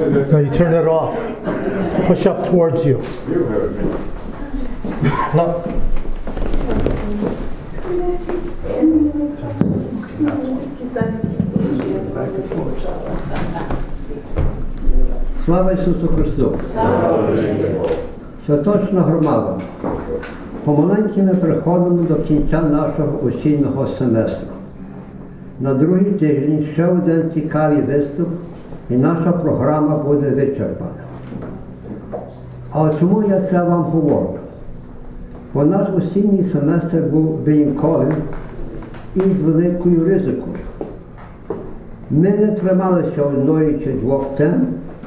No, you turn it off. Push up towards you. No. Слава Ісусу Христу! Святочна громада. Помаленьки ми приходимо до кінця нашого осіннього семестру. На другий тиждень ще один цікавий виступ, і наша програма буде вичерпана. Але чому я це вам говорю? Бо наш осінній семестр був винятковим і з великою ризикою. Ми не трималися одної чи двох тем,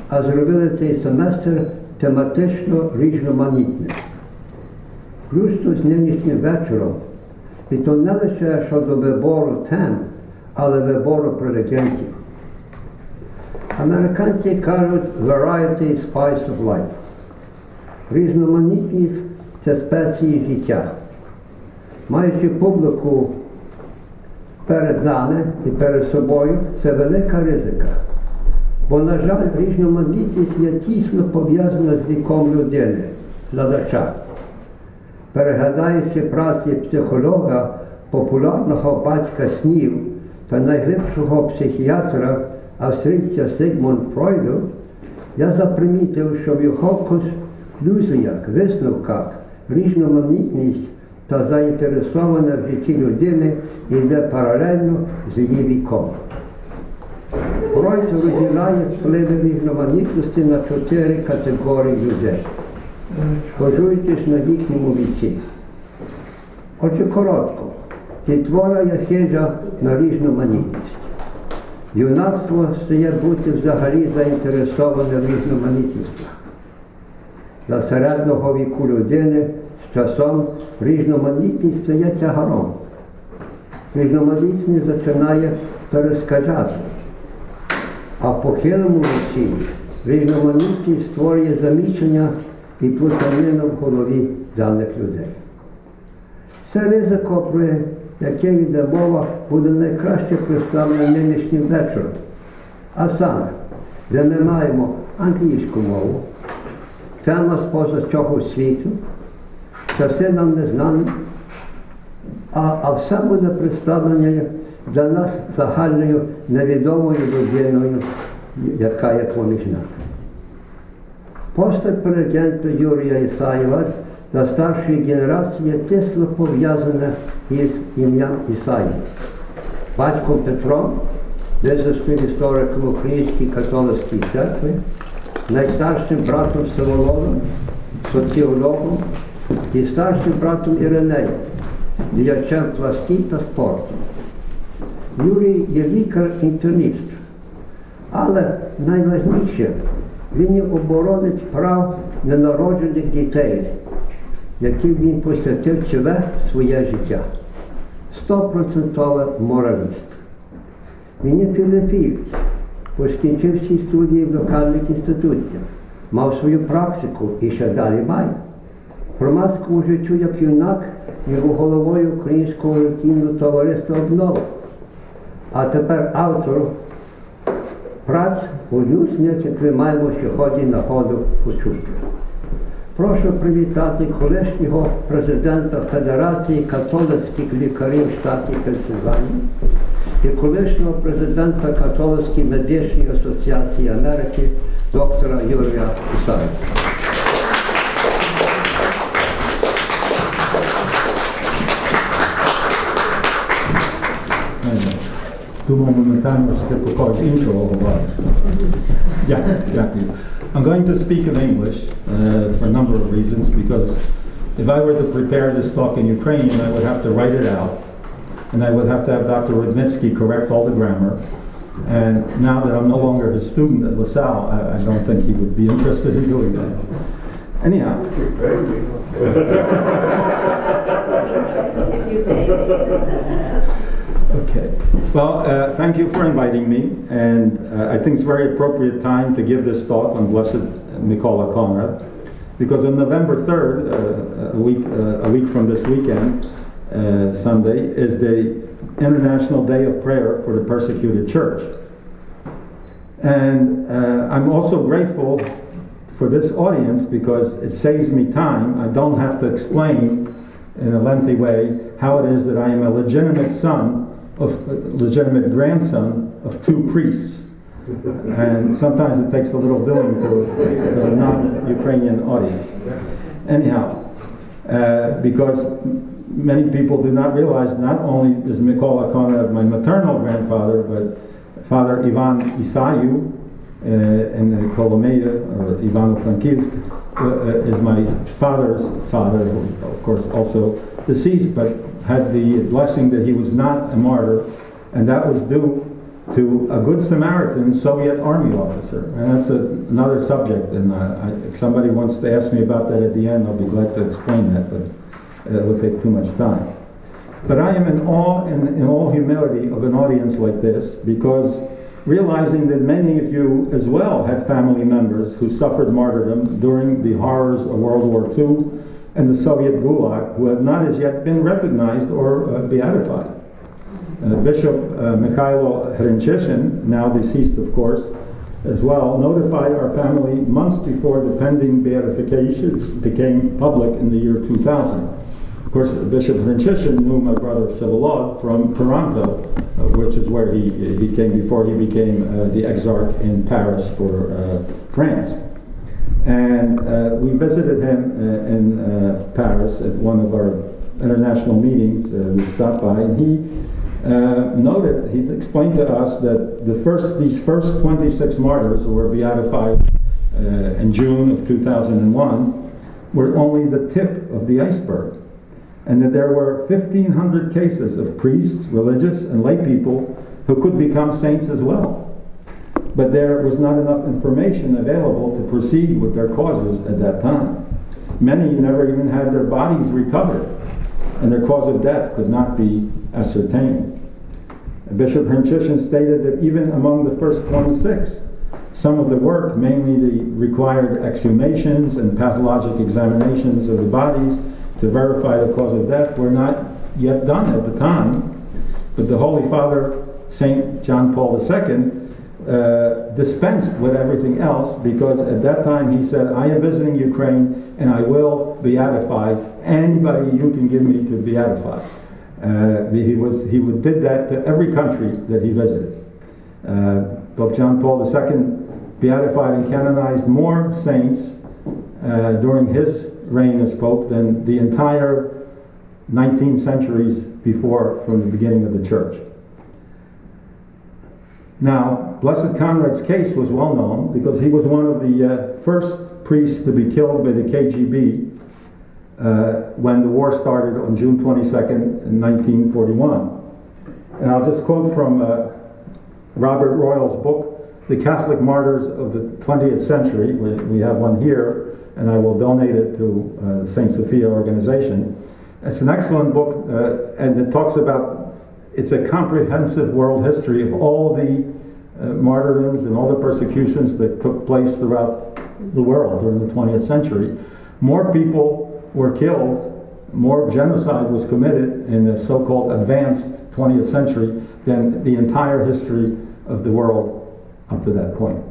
а зробили цей семестр тематично різноманітним. Включно з нинішнім вечором, і то не лише щодо вибору тем, але вибору прелегентів. Американці кажуть «variety is spice of life». Різноманітність – це спеції життя. Маючи публіку перед нами і перед собою, це велика ризика. Бо, на жаль, різноманітність є тісно пов'язана з віком людини, глядача. Переглядаючи праці психолога, популярного батька снів та найглибшого психіатра австрійця Сигмунд Фройду, я запримітив, що в його конклюзіях, висновках, різноманітність та заінтересована в житті людини йде паралельно з її віком. Фройд розділяє впливи різноманітності на 4 категорії людей, базуючись на їхньому віці. Отже, коротко, дитина є хижа на різноманітність. Юнацтво стає бути взагалі заінтересоване в різноманітності. Для середнього віку людини з часом різноманітність стає тягаром. Різноманітність починає перескажати. А в похилому віці різноманітність створює заміщення і плутанину в голові даних людей. Це ризико, про яке йде мова, буде найкраще представлено нинішнім вечором. А саме, де ми маємо англійську мову, тема з-поза цього світу, часи нам не знані, а все буде представлено для нас загальною невідомою людиною, яка є поміж нами. Постать прелегента Юрія Ісаєва для старшої генерації є тісно пов'язана із ім'ям Ісаї. Батьком Петром, визначним істориком Української католицької церкви, найстаршим братом Севолодом, соціологом і старшим братом Іринеєм, діячем пластів та спорту. Юрій є лікар-інтерніст, але найважливіше, він є оборонець прав ненароджених дітей, яким він посвятив ціле своє життя. 100% мораліст. Він є філософієць, бо скінчив всі студії в локальних інститутах, мав свою практику і ще далі має. Громадському життю як юнак є головою Українського релігійного товариства «Обнова», а тепер автор праць у нюсних, як ми маємо сьогодні нагоду почути. Прошу привітати колишнього президента Федерації католицьких лікарів штату Пенсильванії і колишнього президента Католицької медичної асоціації Америки доктора Юрія Ісаєва. Думаю, моментально ще покажу іншого говорити. Дякую. I'm going to speak in English for a number of reasons, because if I were to prepare this talk in Ukrainian, I would have to write it out, and I would have to have Dr. Rudnitsky correct all the grammar. And now that I'm no longer his student at LaSalle, I don't think he would be interested in doing that. Anyhow. Okay. Well, thank you for inviting me, and I think it's a very appropriate time to give this talk on Blessed Mykola Konrad, because on November 3rd, a week from this weekend, Sunday, is the International Day of Prayer for the Persecuted Church. And I'm also grateful for this audience because it saves me time. I don't have to explain in a lengthy way how it is that I am a legitimate grandson of two priests. And sometimes it takes a little doing to a non-Ukrainian audience. Anyhow, because many people do not realize not only is Mykola Konrad my maternal grandfather, but Father Ivan Isayu in Kolomeia, or Ivano-Frankivsk, is my father's father, who of course also deceased, but had the blessing that he was not a martyr, and that was due to a Good Samaritan Soviet army officer. And that's another subject, and if somebody wants to ask me about that at the end, I'll be glad to explain that, but it will take too much time. But I am in awe and in all humility of an audience like this, because realizing that many of you as well had family members who suffered martyrdom during the horrors of World War II and the Soviet Gulag, who have not as yet been recognized or beatified. Bishop Mikhailo Hrinchishin, now deceased of course, as well, notified our family months before the pending beatifications became public in the year 2000. Of course, Bishop Hrinchishin knew my brother Sivalod from Toronto, which is where he came before he became the exarch in Paris for France. And we visited him in Paris at one of our international meetings. We stopped by, and he explained to us that these first 26 martyrs who were beatified in June of 2001 were only the tip of the iceberg, and that there were 1,500 cases of priests, religious, and lay people who could become saints as well. But there was not enough information available to proceed with their causes at that time. Many never even had their bodies recovered, and their cause of death could not be ascertained. Bishop Hrinchishin stated that even among the first 26, some of the work, mainly the required exhumations and pathologic examinations of the bodies to verify the cause of death, were not yet done at the time. But the Holy Father, St. John Paul II, dispensed with everything else, because at that time he said, I am visiting Ukraine and I will beatify anybody you can give me to beatify. He did that to every country that he visited. Pope John Paul II beatified and canonized more saints during his reign as Pope than the entire 19 centuries before, from the beginning of the Church. Now, Blessed Conrad's case was well known because he was one of the first priests to be killed by the KGB when the war started on June 22nd in 1941. And I'll just quote from Robert Royal's book, The Catholic Martyrs of the 20th Century. We have one here, and I will donate it to the St Sophia organization. It's an excellent book, and it talks about, it's a comprehensive world history of all the martyrdoms and all the persecutions that took place throughout the world during the 20th century. More people were killed, more genocide was committed in the so-called advanced 20th century than the entire history of the world up to that point.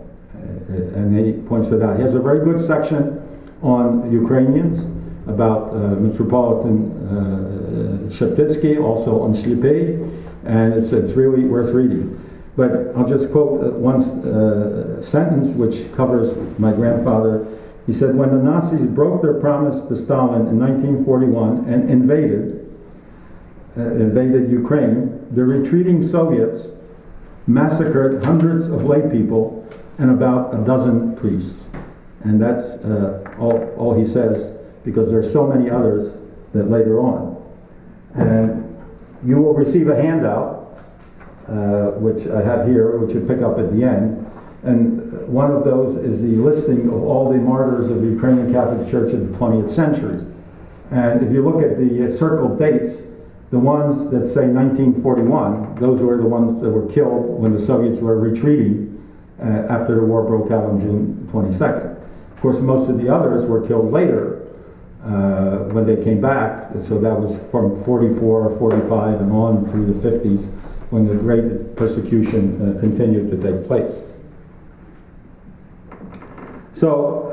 And he points it out. He has a very good section on Ukrainians, about Metropolitan Sheptytsky, also on Shlipei, and it's really worth reading. But I'll just quote one sentence which covers my grandfather. He said, when the Nazis broke their promise to Stalin in 1941 and invaded Ukraine, the retreating Soviets massacred hundreds of lay people and about a dozen priests. And that's all he says, because there are so many others that later on. And you will receive a handout, which I have here, which you pick up at the end. And one of those is the listing of all the martyrs of the Ukrainian Catholic Church of the 20th century. And if you look at the circled dates, the ones that say 1941, those were the ones that were killed when the Soviets were retreating after the war broke out on June 22nd. Of course, most of the others were killed later when they came back. So that was from 44, 45, and on through the 50s, when the great persecution continued to take place. So,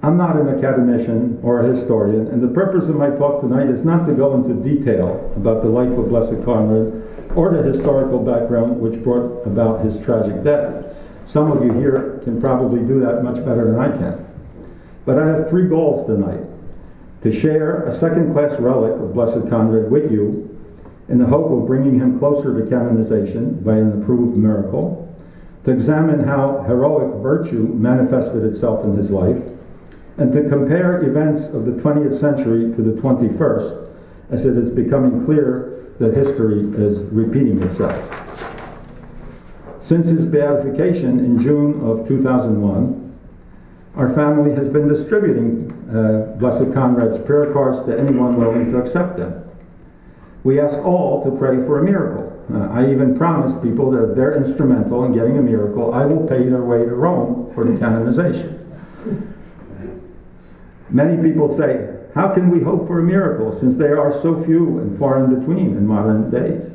I'm not an academician or a historian, and the purpose of my talk tonight is not to go into detail about the life of Blessed Conrad or the historical background which brought about his tragic death. Some of you here can probably do that much better than I can. But I have three goals tonight: to share a second-class relic of Blessed Conrad with you in the hope of bringing him closer to canonization by an approved miracle, to examine how heroic virtue manifested itself in his life, and to compare events of the 20th century to the 21st, as it is becoming clear that history is repeating itself. Since his beatification in June of 2001, our family has been distributing Blessed Conrad's prayer cards to anyone willing to accept them. We ask all to pray for a miracle. I even promise people that if they're instrumental in getting a miracle, I will pay their way to Rome for the canonization. Many people say, how can we hope for a miracle since there are so few and far in between in modern days?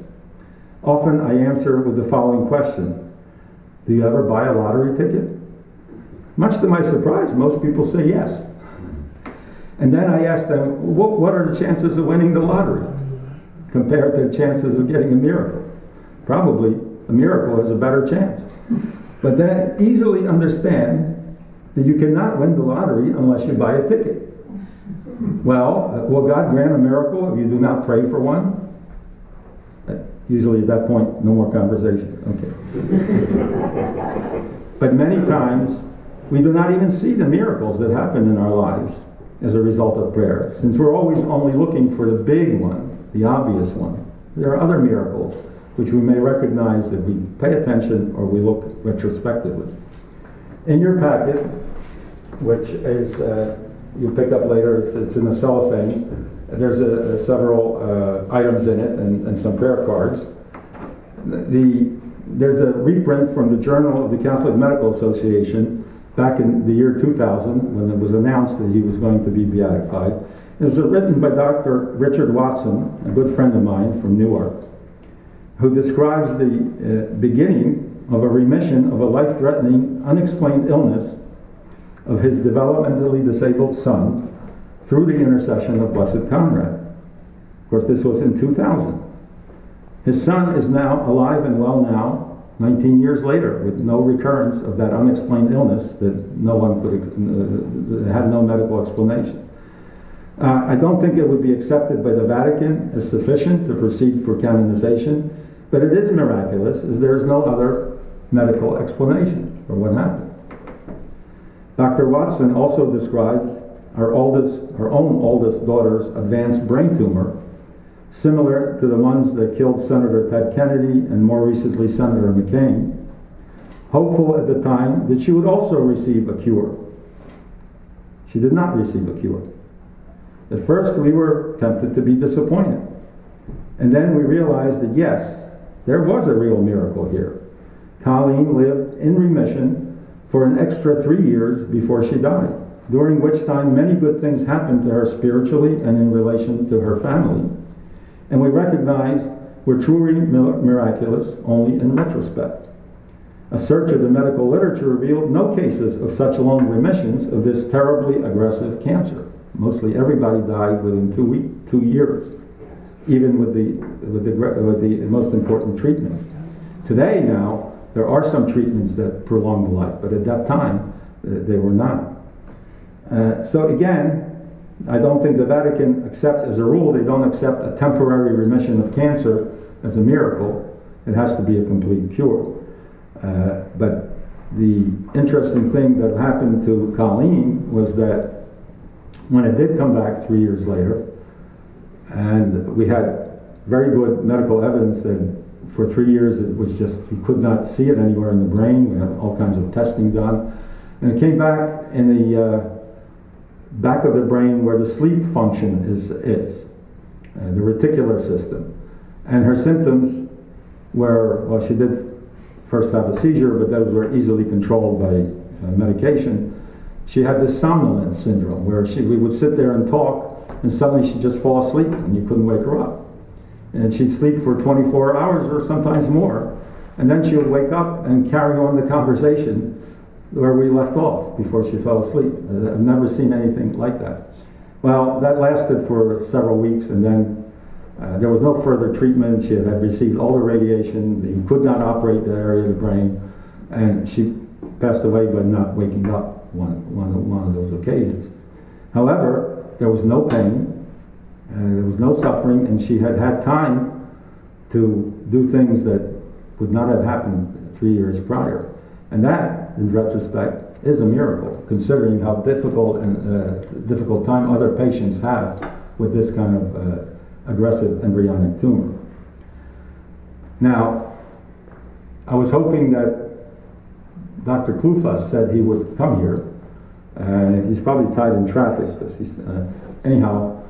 Often I answer with the following question: do you ever buy a lottery ticket? Much to my surprise, most people say yes. And then I ask them, what are the chances of winning the lottery compared to the chances of getting a miracle? Probably a miracle has a better chance. But then easily understand that you cannot win the lottery unless you buy a ticket. Well, will God grant a miracle if you do not pray for one? Usually at that point, no more conversation. Okay. But many times, we do not even see the miracles that happen in our lives as a result of prayer, since we're always only looking for the big one, the obvious one. There are other miracles which we may recognize if we pay attention or we look retrospectively. In your packet, which is you pick up later, it's in the cellophane. There's several items in it and some prayer cards. There's a reprint from the Journal of the Catholic Medical Association back in the year 2000 when it was announced that he was going to be beatified. It was written by Dr. Richard Watson, a good friend of mine from Newark, who describes the beginning of a remission of a life-threatening, unexplained illness of his developmentally disabled son through the intercession of Blessed Conrad. Of course, this was in 2000. His son is now alive and well now, 19 years later, with no recurrence of that unexplained illness that no one could, had no medical explanation. I don't think it would be accepted by the Vatican as sufficient to proceed for canonization, but it is miraculous, as there is no other medical explanation for what happened. Dr. Watson also describes her own oldest daughter's advanced brain tumor, similar to the ones that killed Senator Ted Kennedy and more recently Senator McCain, hopeful at the time that she would also receive a cure. She did not receive a cure. At first we were tempted to be disappointed. And then we realized that yes, there was a real miracle here. Colleen lived in remission for an extra 3 years before she died, during which time many good things happened to her spiritually and in relation to her family. And we recognized were truly miraculous only in retrospect. A search of the medical literature revealed no cases of such long remissions of this terribly aggressive cancer. Mostly everybody died within 2 years, even with the most important treatments. Today now, there are some treatments that prolong the life, but at that time, they were not. So again, I don't think the Vatican accepts, as a rule, they don't accept a temporary remission of cancer as a miracle. It has to be a complete cure. But the interesting thing that happened to Colleen was that when it did come back 3 years later, and we had very good medical evidence that for 3 years it was just, you could not see it anywhere in the brain. We had all kinds of testing done. And it came back in the back of the brain where the sleep function is the reticular system. And her symptoms were, well, she did first have a seizure, but those were easily controlled by medication. She had this somnolence syndrome where we would sit there and talk, and suddenly she'd just fall asleep and you couldn't wake her up. And she'd sleep for 24 hours or sometimes more. And then she would wake up and carry on the conversation where we left off before she fell asleep. I've never seen anything like that. Well, that lasted for several weeks, and then there was no further treatment. She had received all the radiation. He could not operate that area of the brain, and she passed away by not waking up one of those occasions. However, there was no pain, there was no suffering, and she had had time to do things that would not have happened 3 years prior. And that, in retrospect, is a miracle, considering how difficult time other patients have with this kind of aggressive embryonic tumor. Now, I was hoping that Dr. Klufas said he would come here. He's probably tied in traffic, because he's, anyhow,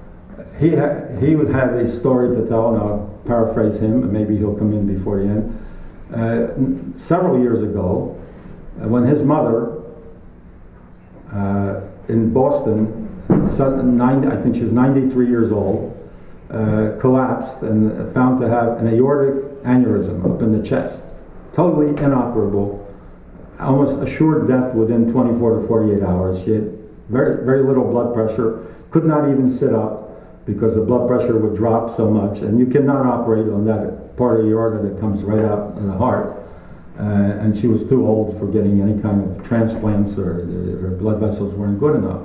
he would have a story to tell, and I'll paraphrase him, and maybe he'll come in before the end. Several years ago, when his mother in Boston, I think she was 93 years old, collapsed and found to have an aortic aneurysm up in the chest, totally inoperable, almost assured death within 24 to 48 hours. She had very, very little blood pressure, could not even sit up because the blood pressure would drop so much, and you cannot operate on that part of the aorta that comes right out in the heart. And she was too old for getting any kind of transplants, or her blood vessels weren't good enough.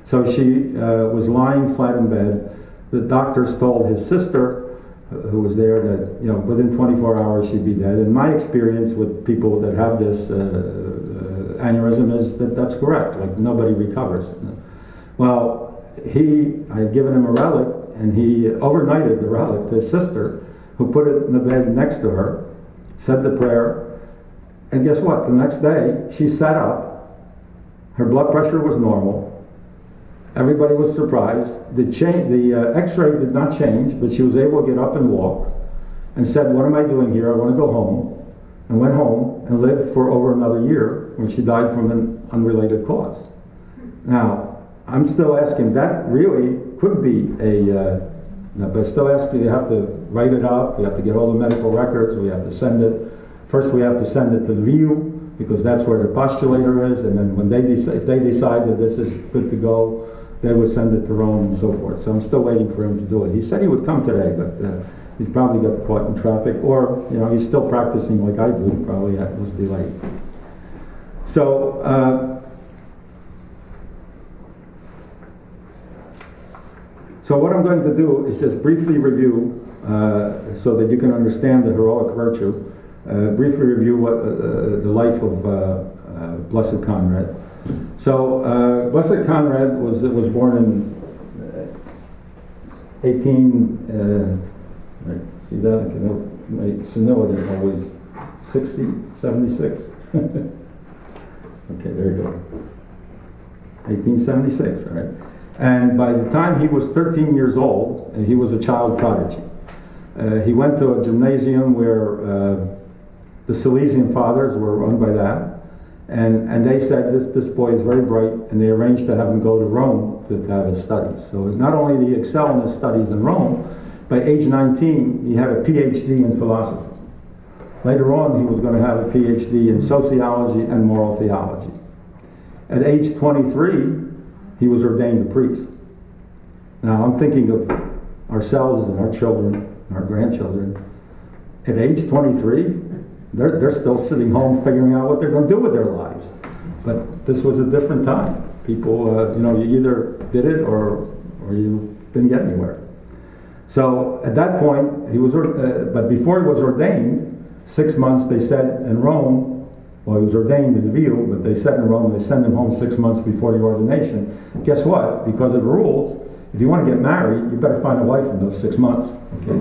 So she was lying flat in bed. The doctors told his sister, who was there, that within 24 hours she'd be dead. And my experience with people that have this aneurysm is that that's correct. Like, nobody recovers. Well, I had given him a relic, and he overnighted the relic to his sister, who put it in the bed next to her, said the prayer, and guess what? The next day, she sat up, her blood pressure was normal, everybody was surprised, the x-ray did not change, but she was able to get up and walk, and said, what am I doing here? I want to go home, and went home and lived for over another year, when she died from an unrelated cause. Now, I'm still asking, that really could be but I still ask you have to write it up, we have to get all the medical records, we have to send it. First we have to send it to the VU, because that's where the postulator is, and then when if they decide that this is good to go, they would send it to Rome and so forth. So I'm still waiting for him to do it. He said he would come today, but he's probably got caught in traffic, or he's still practicing like I do, probably was delayed. So what I'm going to do is just briefly review, so that you can understand the heroic virtue, briefly review what the life of Blessed Conrad. So Blessed Conrad was born in 18, see that? My senility is always 60, 76. Okay, there you go. 1876, all right. And by the time he was 13 years old, he was a child prodigy. He went to a gymnasium where the Salesian fathers were run by that, and they said this boy is very bright, and they arranged to have him go to Rome to have his studies. So not only did he excel in his studies in Rome, by age 19 he had a PhD in philosophy. Later on he was going to have a PhD in sociology and moral theology. At age 23 he was ordained a priest. Now I'm thinking of ourselves and our children, and our grandchildren. At age 23, they're still sitting home figuring out what they're going to do with their lives. But this was a different time. People, you either did it or you didn't get anywhere. So at that point, he was, but before he was ordained, 6 months they said in Rome, well, he was ordained in Vio, but they said in Rome they send him home 6 months before the ordination. Guess what? Because of the rules, if you want to get married, you better find a wife in those 6 months. Okay.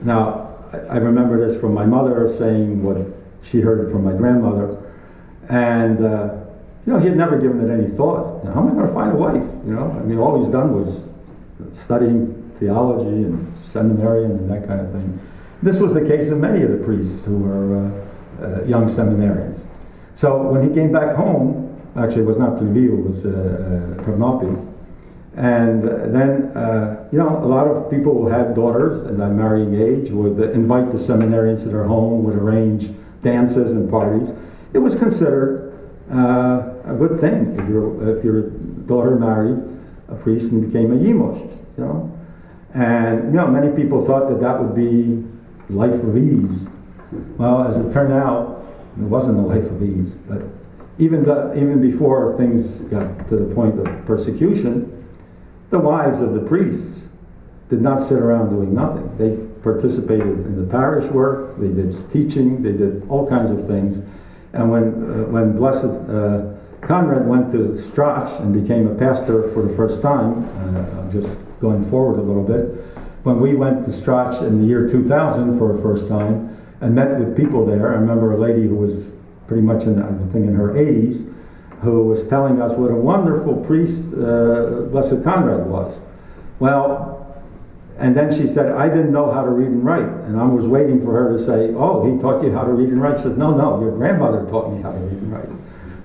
Now, I remember this from my mother saying what she heard from my grandmother, and he had never given it any thought. How am I going to find a wife? All he's done was studying theology and seminarian and that kind of thing. This was the case of many of the priests who were young seminarians. So when he came back home, actually it was not Treville, it was Ternopi, and then a lot of people who had daughters at that marrying age would invite the seminarians to their home, would arrange dances and parties, it was considered a good thing if your daughter married a priest and became a yimosh, you know. And you know, many people thought that that would be life of ease. Well, as it turned out, it wasn't a life of ease. But even before things got to the point of persecution, the wives of the priests did not sit around doing nothing. They participated in the parish work, they did teaching, they did all kinds of things. And when Blessed Conrad went to Strach and became a pastor for the first time, I'm just going forward a little bit, when we went to Strach in the year 2000 for the first time and met with people there, I remember a lady who was pretty much in her 80s, who was telling us what a wonderful priest Blessed Conrad was. Well, and then she said, I didn't know how to read and write. And I was waiting for her to say, oh, he taught you how to read and write. She said, no, your grandmother taught me how to read and write.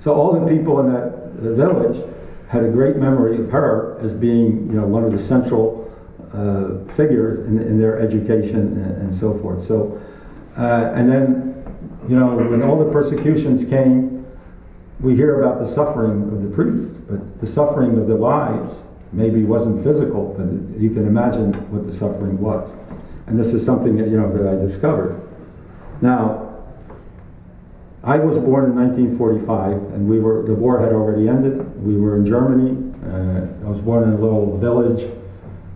So all the people in that village had a great memory of her as being, you know, one of the central figures in their education and so forth. So, and then, you know, when all the persecutions came, we hear about the suffering of the priests, but the suffering of the wives maybe wasn't physical, but you can imagine what the suffering was. And this is something that, you know, that I discovered. Now, I was born in 1945, and the war had already ended. We were in Germany. I was born in a little village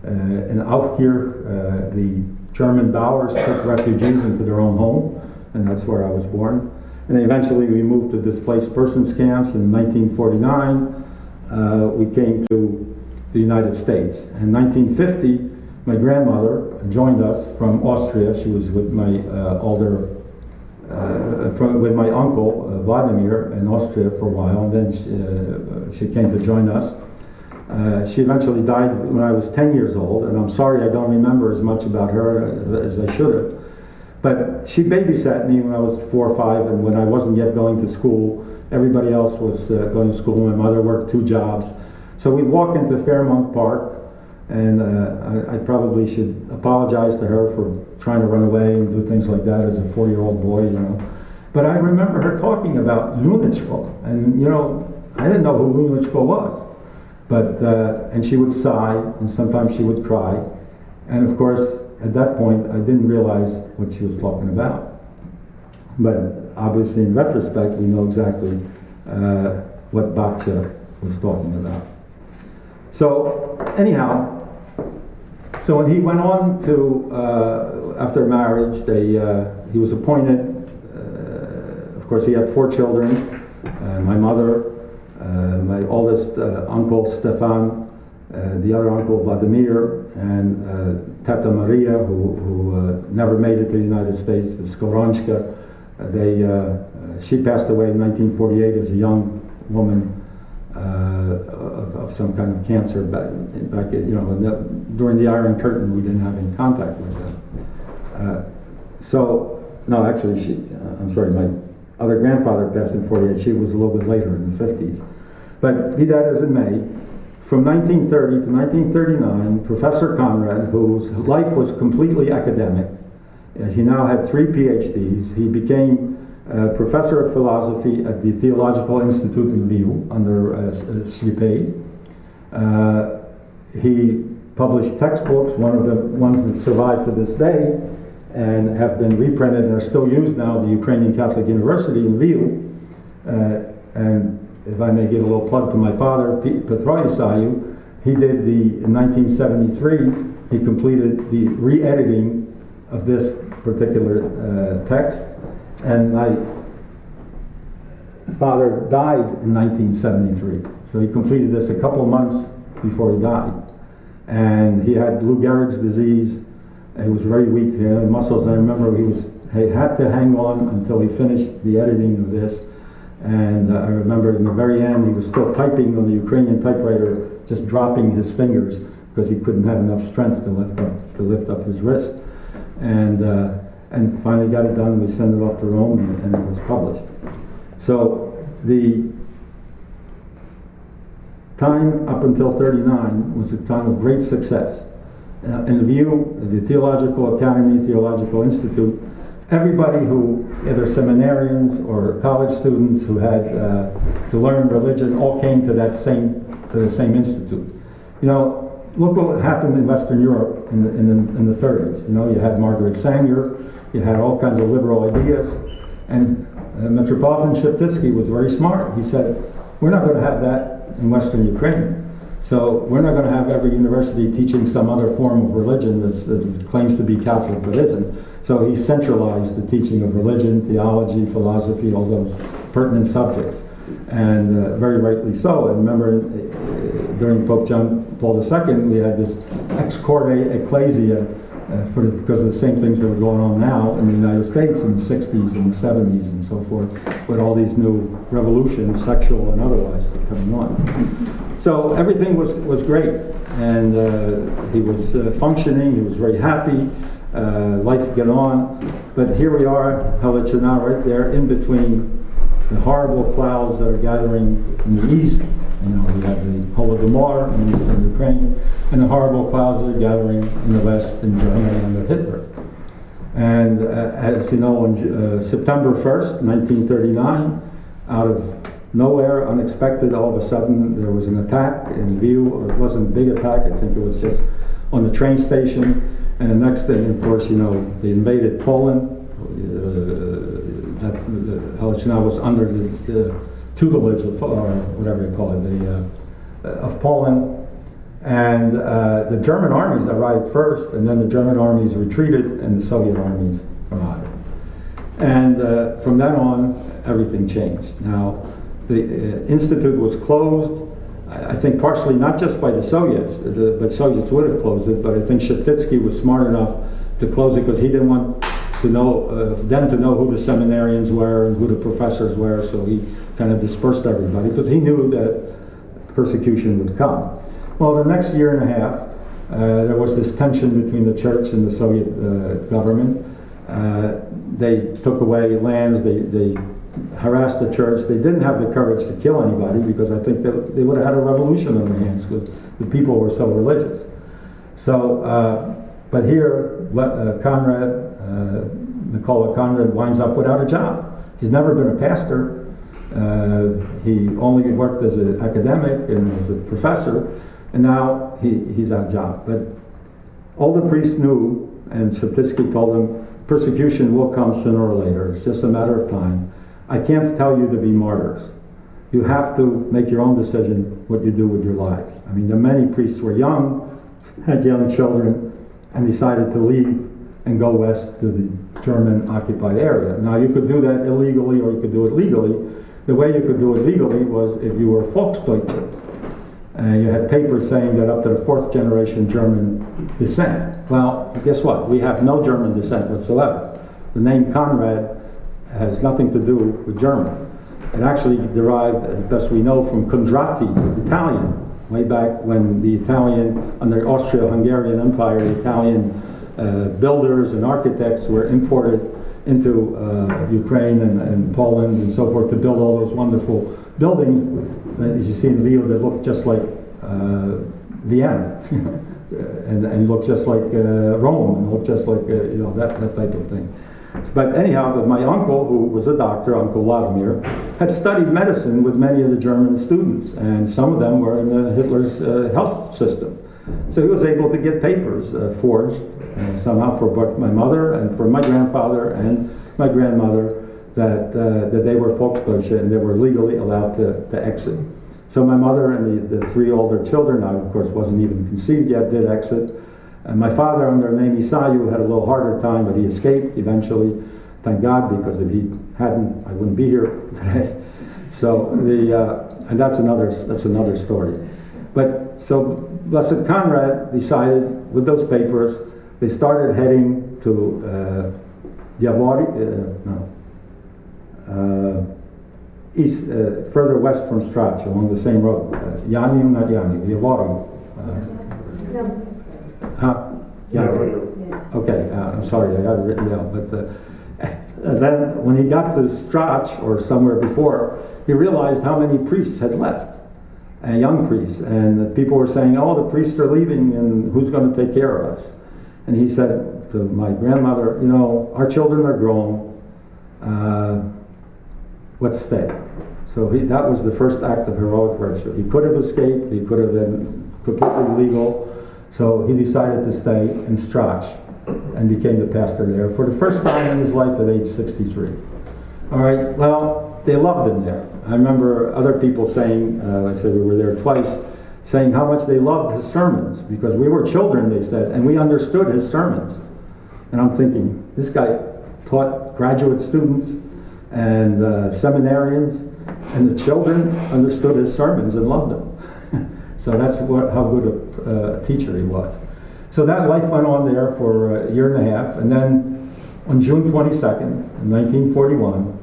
in Aufkirch. The German Bauers took refugees into their own home, and that's where I was born. And then eventually we moved to displaced persons camps. In 1949, we came to the United States. In 1950, my grandmother joined us from Austria. She was with my with my uncle Vladimir in Austria for a while, and then she came to join us. She eventually died when I was 10 years old, and I'm sorry I don't remember as much about her as I should have. But she babysat me when I was 4 or 5, and when I wasn't yet going to school. Everybody else was going to school. My mother worked 2 jobs. So we'd walk into Fairmount Park, and I probably should apologize to her for trying to run away and do things like that as a 4-year-old boy, you know. But I remember her talking about Lunachko, and you know, I didn't know who Lunachko was. But, and she would sigh, and sometimes she would cry. And of course, at that point, I didn't realize what she was talking about. But obviously, in retrospect, we know exactly what Bakcha was talking about. So, anyhow, so when he went on to, after marriage, he was appointed, of course he had 4 children, my mother, my oldest uncle Stefan, the other uncle Vladimir, and Teta Maria, who never made it to the United States, the Skoronska. She passed away in 1948 as a young woman of some kind of cancer back you know, during the Iron Curtain. We didn't have any contact with her. No, actually, I'm sorry, my other grandfather passed in 48. She was a little bit later in the 50s. But be that as it may, from 1930 to 1939, Professor Conrad, whose life was completely academic, he now had 3 PhDs. He became professor of philosophy at the Theological Institute in Lille under Schlippe. He published textbooks, one of the ones that survive to this day and have been reprinted and are still used now at the Ukrainian Catholic University in Lille. And if I may give a little plug to my father, Petro Isayu, he did in 1973, he completed the re-editing of this particular text. And my father died in 1973. So he completed this a couple of months before he died. And he had Lou Gehrig's disease. He was very weak in muscles. I remember he had to hang on until he finished the editing of this. And I remember in the very end, he was still typing on the Ukrainian typewriter, just dropping his fingers because he couldn't have enough strength to lift up his wrist. And finally got it done. We sent it off to Rome, and it was published. So the time up until 39 was a time of great success. In the view of the Theological Academy, Theological Institute, everybody who, either seminarians or college students who had to learn religion, all came to the same institute. You know, look what happened in Western Europe in the 30s. You know, you had Margaret Sanger, you had all kinds of liberal ideas, and Metropolitan Sheptytsky was very smart. He said, we're not going to have that in Western Ukraine. So we're not going to have every university teaching some other form of religion that claims to be Catholic but isn't. So he centralized the teaching of religion, theology, philosophy, all those pertinent subjects. And very rightly so. And remember, during Pope John Paul II, we had this ex corde ecclesia because of the same things that were going on now in the United States in the 60s and the 70s and so forth, with all these new revolutions, sexual and otherwise, coming on. So everything was great, and he was functioning, he was very happy, life get on. But here we are, Halachina, right there, in between the horrible clouds that are gathering in the east. You know, we have the Holodomor in eastern Ukraine, and the horrible clouds that are gathering in the west, in Germany under Hitler. And as you know, on September 1st, 1939, out of nowhere, unexpected, all of a sudden, there was an attack in Lviv. It wasn't a big attack, I think it was just on the train station. And the next thing, of course, you know, they invaded Poland. Halachina was under the tutelage of, or whatever you call it, of Poland. And the German armies arrived first, and then the German armies retreated, and the Soviet armies arrived. And from then on, everything changed. Now, the institute was closed, I think partially not just by the Soviets, but Soviets would have closed it, but I think Sheptytsky was smart enough to close it because he didn't want to know them to know who the seminarians were and who the professors were, so he kind of dispersed everybody because he knew that persecution would come. Well, the next year and a half, there was this tension between the church and the Soviet government. They took away lands, they harassed the church. They didn't have the courage to kill anybody because I think that they would have had a revolution on their hands because the people were so religious. So, but here, Conrad, Nicola Conrad winds up without a job. He's never been a pastor. He only worked as an academic and as a professor, and now he's out of job. But all the priests knew, and Sheptytsky told them, persecution will come sooner or later. It's just a matter of time. I can't tell you to be martyrs. You have to make your own decision what you do with your lives. I mean, there are many priests who were young, had young children, and decided to leave and go west to the German-occupied area. Now, you could do that illegally or you could do it legally. The way you could do it legally was if you were Volksdeutscher. And you had papers saying that up to the fourth generation German descent. Well, guess what? We have no German descent whatsoever. The name Conrad has nothing to do with German. It actually derived, as best we know, from Kondrati, Italian, way back when the Italian, under Austro-Hungarian Empire, the Italian builders and architects were imported into Ukraine and Poland and so forth to build all those wonderful buildings, as you see in Lviv, that look just like Vienna, and look just like Rome, and look just like that type of thing. But anyhow, but my uncle, who was a doctor, Uncle Vladimir, had studied medicine with many of the German students, and some of them were in Hitler's health system. So he was able to get papers forged somehow for both my mother and for my grandfather and my grandmother that they were Volksdeutsche and they were legally allowed to exit. So my mother and the three older children, I of course wasn't even conceived yet, did exit. And my father, under the name Isayu, had a little harder time, but he escaped eventually, thank God, because if he hadn't, I wouldn't be here today. So and that's another story. But so Blessed Conrad decided with those papers, they started heading to east, further west from Strach, along the same road. Yaniu, not Yaniu, Yavori. Okay, I'm sorry, I got it written down. But and then when he got to Strach, or somewhere before, he realized how many priests had left, and young priests. And people were saying, oh, the priests are leaving, and who's going to take care of us? And he said, to my grandmother, you know, our children are grown, let's stay. So that was the first act of heroic virtue. He could have escaped, he could have been completely legal, so he decided to stay in Strach and became the pastor there for the first time in his life at age 63. All right, well, they loved him there. I remember other people saying, I said we were there twice, saying how much they loved his sermons, because we were children, they said, and we understood his sermons. And I'm thinking, this guy taught graduate students and seminarians, and the children understood his sermons and loved him. So that's how good a teacher he was. So that life went on there for a year and a half, and then on June 22nd, 1941,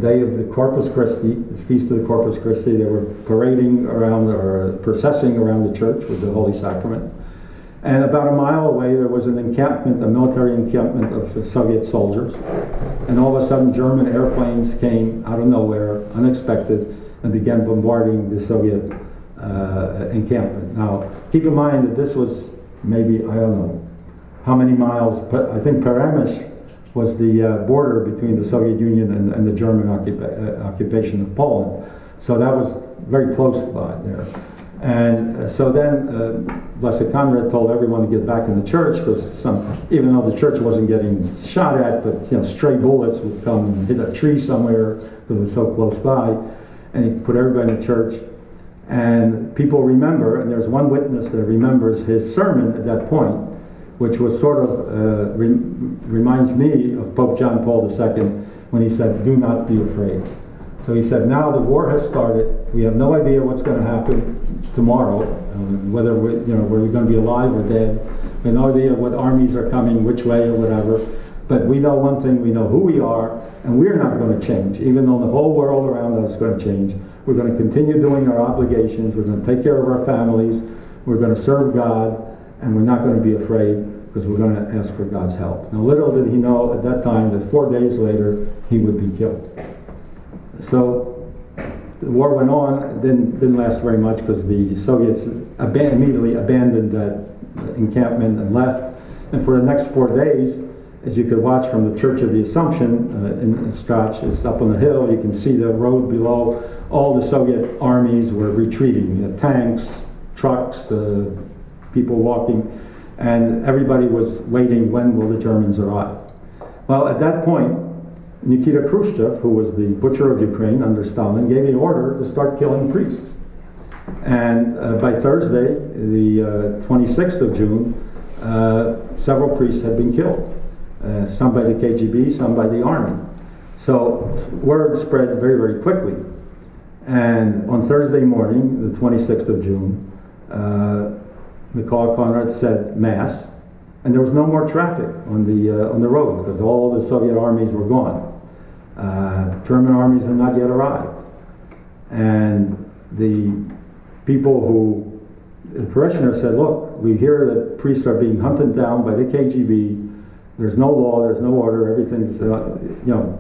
day of the Corpus Christi, the Feast of the Corpus Christi, they were parading around, or processing around the church with the Holy Sacrament. And about a mile away there was an encampment, a military encampment of the Soviet soldiers. And all of a sudden German airplanes came out of nowhere, unexpected, and began bombarding the Soviet encampment. Now, keep in mind that this was maybe, I don't know how many miles, but I think Peremysh was the border between the Soviet Union and the German occupation of Poland. So that was very close by there. And so then Blessed Conrad told everyone to get back in the church, because even though the church wasn't getting shot at, but you know, stray bullets would come and hit a tree somewhere because it was so close by. And he put everybody in the church. And people remember, and there's one witness that remembers his sermon at that point, which was sort of, reminds me of Pope John Paul II when he said, "Do not be afraid." So he said, now the war has started. We have no idea what's going to happen tomorrow, whether we're going to be alive or dead. We have no idea what armies are coming, which way or whatever. But we know one thing, we know who we are, and we're not going to change. Even though the whole world around us is going to change, we're going to continue doing our obligations. We're going to take care of our families. We're going to serve God, and we're not going to be afraid, because we're going to ask for God's help. Now, little did he know at that time that 4 days later he would be killed. So the war went on. It didn't last very much, because the Soviets immediately abandoned that encampment and left. And for the next 4 days, as you could watch from the Church of the Assumption in Strach, it's up on the hill, you can see the road below. All the Soviet armies were retreating. You had tanks, trucks, people walking, and everybody was waiting, when will the Germans arrive? Well, at that point, Nikita Khrushchev, who was the butcher of Ukraine under Stalin, gave the order to start killing priests. And by Thursday, the 26th of June, several priests had been killed. Some by the KGB, some by the army. So word spread very, very quickly. And on Thursday morning, the 26th of June, Mikhail Konrad said Mass, and there was no more traffic on the road, because all the Soviet armies were gone. German armies had not yet arrived. And the parishioner said, look, we hear that priests are being hunted down by the KGB. There's no law, there's no order, everything's,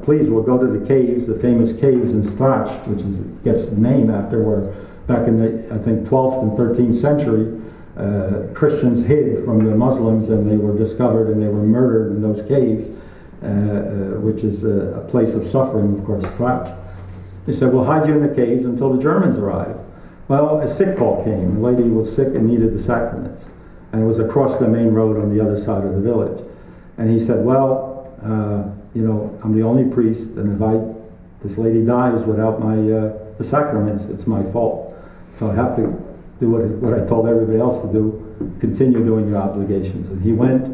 please, we'll go to the caves, the famous caves in Strach, which gets the name after where back in the, I think, 12th and 13th century, Christians hid from the Muslims, and they were discovered and they were murdered in those caves, which is a place of suffering, of course, Strach. They said, we'll hide you in the caves until the Germans arrive. Well, a sick call came. The lady was sick and needed the sacraments. And it was across the main road on the other side of the village. And he said, well, I'm the only priest, and if this lady dies without the sacraments, it's my fault. So I have to do what I told everybody else to do, continue doing your obligations. And he went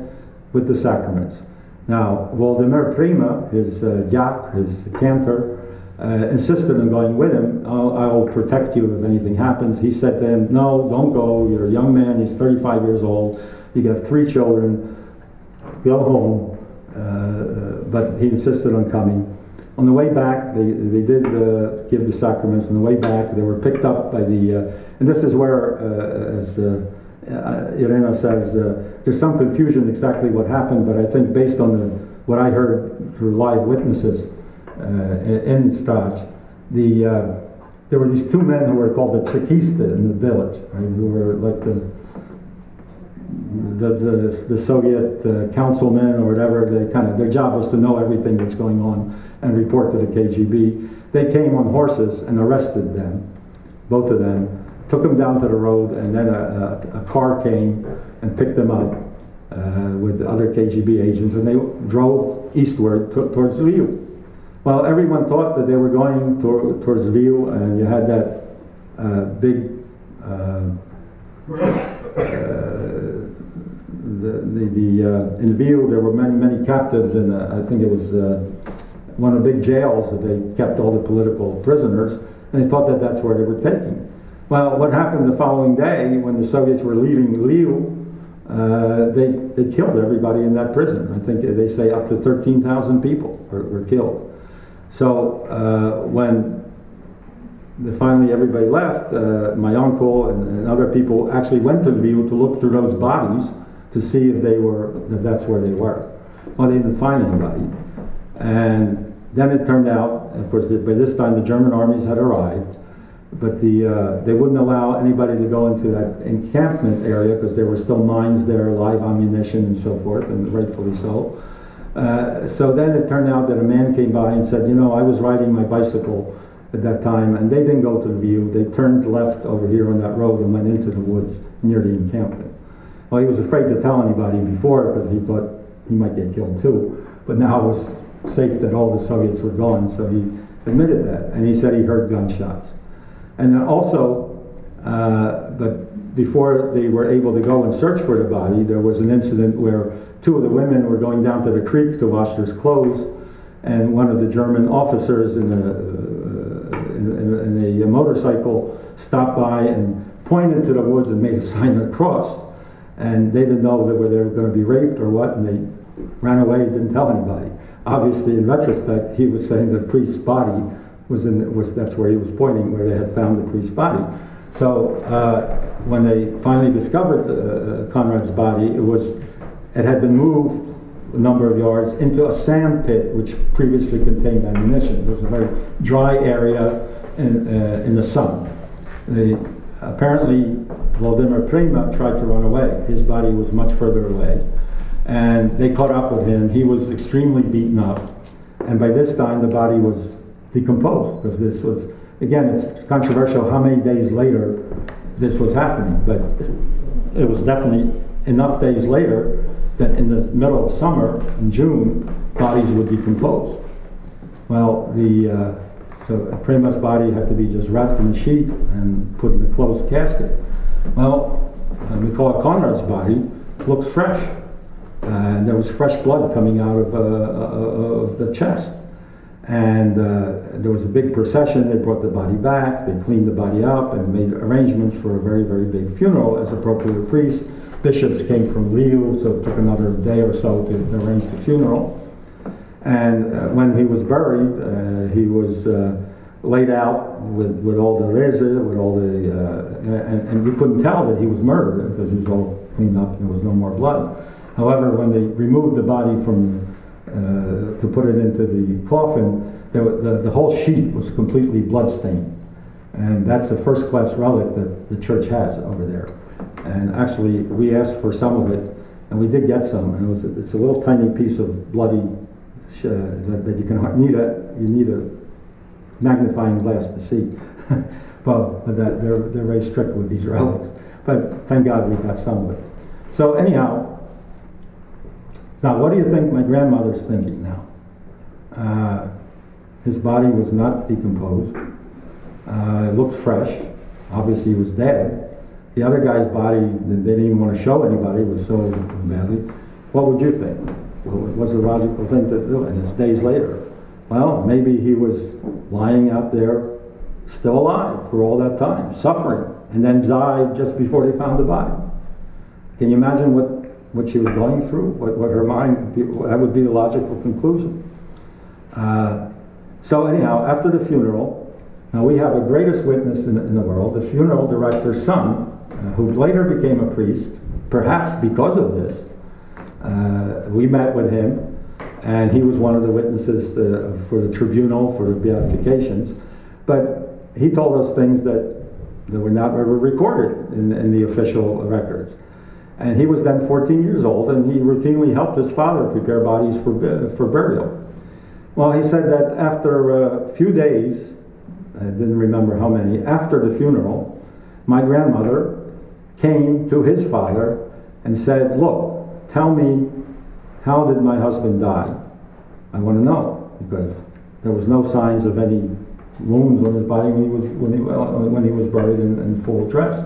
with the sacraments. Now, Vladimir Prima, his yak, his cantor, insisted on going with him. I will protect you if anything happens. He said to him, no, don't go. You're a young man. He's 35 years old. You got 3 children. Go home. But he insisted on coming. On the way back, they did give the sacraments. On the way back, they were picked up by the... and this is where, as Irena says, there's some confusion exactly what happened, but I think based on what I heard through live witnesses in Strach, there were these 2 men who were called the Chekista in the village, right, who were like the Soviet councilmen or whatever, their job was to know everything that's going on and report to the KGB. They came on horses and arrested them, both of them, took them down to the road, and then a car came and picked them up with other KGB agents, and they drove eastward towards Lviv. Well, everyone thought that they were going towards Lviv, and you had that big in Lviv there were many captives, and I think it was one of the big jails that they kept all the political prisoners, and they thought that that's where they were taking. Well, what happened the following day when the Soviets were leaving Lviv, they killed everybody in that prison. I think they say up to 13,000 people were killed. So when finally everybody left, my uncle and other people actually went to Lviv to look through those bodies to see if that's where they were. Well, they didn't find anybody. And then it turned out, of course, that by this time the German armies had arrived, but they wouldn't allow anybody to go into that encampment area because there were still mines there, live ammunition and so forth, and rightfully so. So then it turned out that a man came by and said, I was riding my bicycle at that time, and they didn't go to the view. They turned left over here on that road and went into the woods near the encampment. Well, he was afraid to tell anybody before because he thought he might get killed too. But now it was safe that all the Soviets were gone, so he admitted that. And he said he heard gunshots. And then also, but before they were able to go and search for the body, there was an incident where two of the women were going down to the creek to wash their clothes, and one of the German officers in a motorcycle stopped by and pointed to the woods and made a sign of the cross. And they didn't know whether they were going to be raped or what, and they ran away and didn't tell anybody. Obviously, in retrospect, he was saying the priest's body that's where he was pointing, where they had found the priest's body. So when they finally discovered Conrad's body, it had been moved a number of yards into a sand pit which previously contained ammunition. It was a very dry area in the sun. Apparently, Vladimir Prima tried to run away. His body was much further away. And they caught up with him. He was extremely beaten up. And by this time, the body was decomposed, because this was, again, it's controversial how many days later this was happening, but it was definitely enough days later that in the middle of summer, in June, bodies would decompose. Well, so Prima's body had to be just wrapped in a sheet and put in a closed casket. Well, Mikola Konrad's body looked fresh, and there was fresh blood coming out of the chest. And there was a big procession. They brought the body back, they cleaned the body up and made arrangements for a very, very big funeral as appropriate priest. Bishops came from Lviv, so it took another day or so to arrange the funeral. And when he was buried, he was laid out with all the reza, with all the, and we couldn't tell that he was murdered because he was all cleaned up and there was no more blood. However, when they removed the body from to put it into the coffin, the whole sheet was completely bloodstained. And that's a first-class relic that the church has over there. And actually, we asked for some of it, and we did get some. And it's a little tiny piece of bloody that you need a magnifying glass to see. But they're very strict with these relics. But thank God we got some of it. So anyhow. Now, what do you think my grandmother's thinking now? His body was not decomposed. It looked fresh. Obviously, he was dead. The other guy's body, they didn't even want to show anybody. It was so badly. What would you think? What was the logical thing to do? And it's days later. Well, maybe he was lying out there, still alive for all that time, suffering, and then died just before they found the body. Can you imagine what she was going through, what her mind, that would be the logical conclusion. So anyhow, after the funeral, now we have a greatest witness in the world, the funeral director's son, who later became a priest, perhaps because of this. We met with him, and he was one of the witnesses for the tribunal, for the beatifications, but he told us things that were not ever recorded in the official records. And he was then 14 years old, and he routinely helped his father prepare bodies for burial. Well, he said that after a few days, I didn't remember how many, after the funeral, my grandmother came to his father and said, "Look, tell me, how did my husband die? I want to know," because there was no signs of any wounds on his body when he was buried in full dress.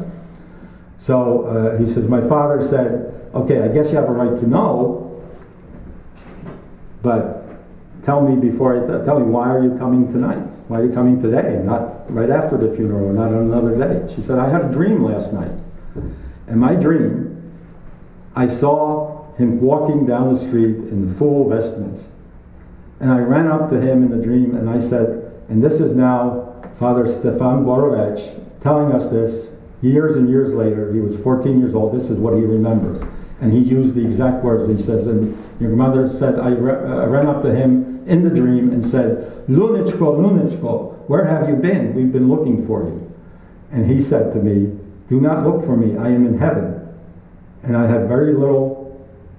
So he says, my father said, "Okay, I guess you have a right to know, but tell me tell me, why are you coming tonight? Why are you coming today, not right after the funeral, or not on another day?" She said, "I had a dream last night. In my dream, I saw him walking down the street in full vestments. And I ran up to him in the dream and I said," and this is now Father Stefan Borovich telling us this years and years later. He was 14 years old. This is what he remembers. And he used the exact words. He says, "And your mother said, I ran up to him in the dream and said, 'Lunichko, Lunichko, where have you been? We've been looking for you.' And he said to me, 'Do not look for me. I am in heaven.' And I had very little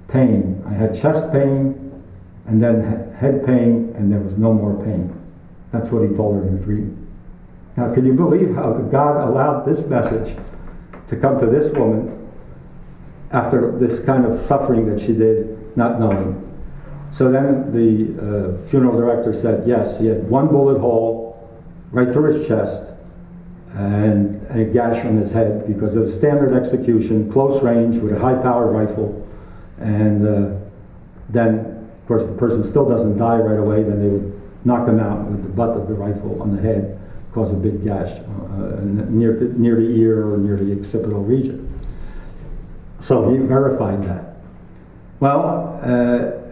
pain. I had chest pain, and then head pain, and there was no more pain." That's what he told her in the dream. Now, can you believe how God allowed this message to come to this woman after this kind of suffering that she did, not knowing? So then the funeral director said, yes, he had one bullet hole right through his chest and a gash on his head because of the standard execution, close range with a high-powered rifle. And then, of course, the person still doesn't die right away. Then they would knock him out with the butt of the rifle on the head, cause a big gash near the ear or near the occipital region. So he verified that. Well,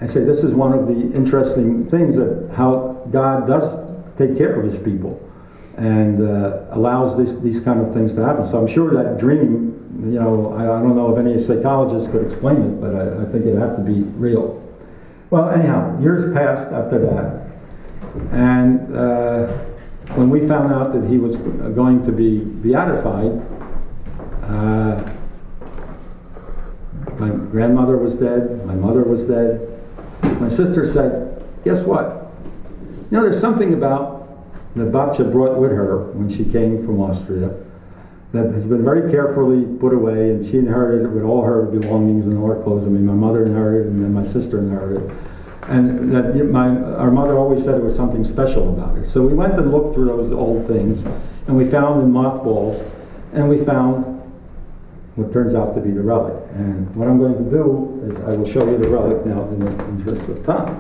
I say this is one of the interesting things that how God does take care of his people and allows these kind of things to happen. So I'm sure that dream, I don't know if any psychologist could explain it, but I think it had to be real. Well, anyhow, years passed after that, and when we found out that he was going to be beatified, my grandmother was dead, my mother was dead. My sister said, "Guess what? There's something about that Babcha brought with her when she came from Austria that has been very carefully put away, and she inherited it with all her belongings and all her clothes. I mean, my mother inherited it, and then my sister inherited it. And that our mother always said there was something special about it. So we went and looked through those old things, and we found in mothballs, and we found what turns out to be the relic. And what I'm going to do is I will show you the relic now in the interest of time.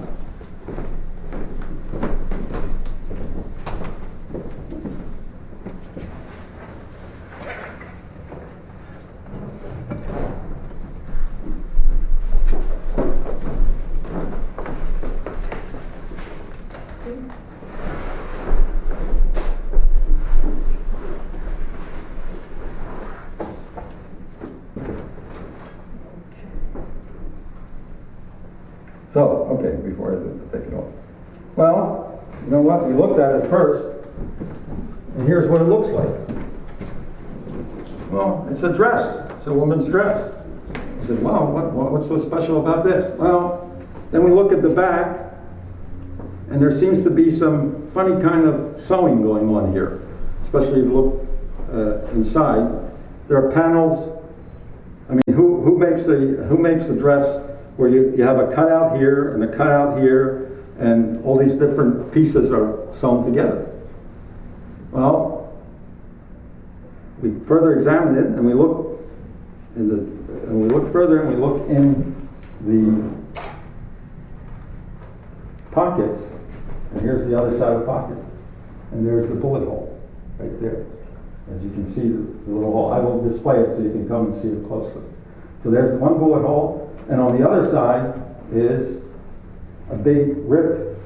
So, okay, before I take it off. Well, you know what? We looked at it first, and here's what it looks like. Well, it's a dress. It's a woman's dress. I said, wow, what's so special about this? Well, then we look at the back, and there seems to be some funny kind of sewing going on here, especially if you look inside. There are panels. I mean, who makes the dress where you have a cutout here and a cutout here, and all these different pieces are sewn together? Well, we further examine it, and we look further, and we look in the pockets, and here's the other side of the pocket, and there's the bullet hole right there. As you can see, the little hole. I will display it so you can come and see it closely. So there's one bullet hole. And on the other side is a big rip.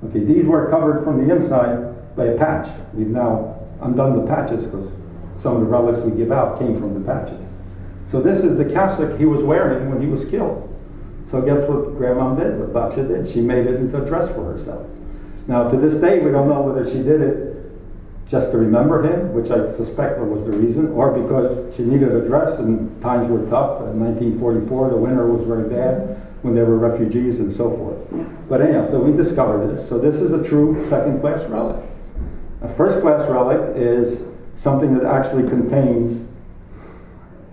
Okay, these were covered from the inside by a patch. We've now undone the patches because some of the relics we give out came from the patches. So this is the cassock he was wearing when he was killed. So guess what Grandma did, what Babcha did? She made it into a dress for herself. Now to this day we don't know whether she did it just to remember him, which I suspect was the reason, or because she needed a dress and times were tough. In 1944, the winter was very bad when they were refugees and so forth. But anyhow, so we discovered this. So this is a true second-class relic. A first-class relic is something that actually contains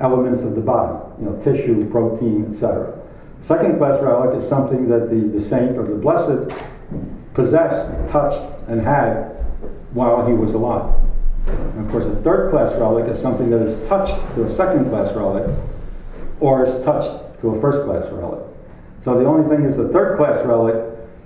elements of the body, tissue, protein, etc. Second-class relic is something that the saint or the blessed possessed, touched, and had while he was alive. And of course, a third-class relic is something that is touched to a second-class relic, or is touched to a first-class relic. So the only thing is the third-class relic,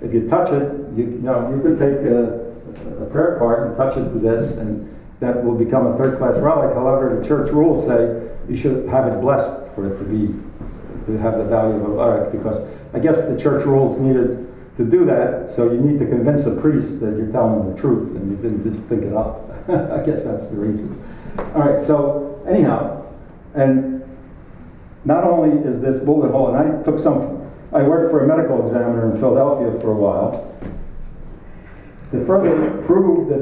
if you touch it, you could take a prayer card and touch it to this, and that will become a third-class relic. However, the church rules say you should have it blessed for it to have the value of a relic, because I guess the church rules needed to do that, so you need to convince a priest that you're telling them the truth and you didn't just think it up. I guess that's the reason. All right, so anyhow, and not only is this bullet hole, and I worked for a medical examiner in Philadelphia for a while to further prove that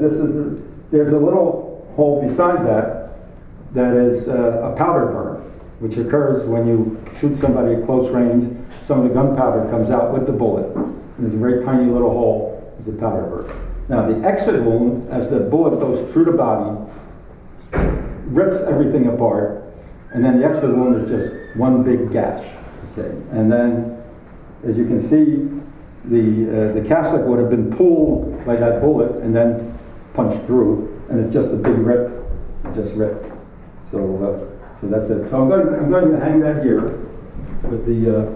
there's a little hole beside that is a powder burn, which occurs when you shoot somebody at close range. Some of the gunpowder comes out with the bullet. And there's a very tiny little hole, is the powder burn. Now the exit wound, as the bullet goes through the body, rips everything apart, and then the exit wound is just one big gash. Okay, and then, as you can see, the cassock would have been pulled by that bullet and then punched through, and it's just a big rip, just ripped. So that's it. So I'm going to hang that here with the.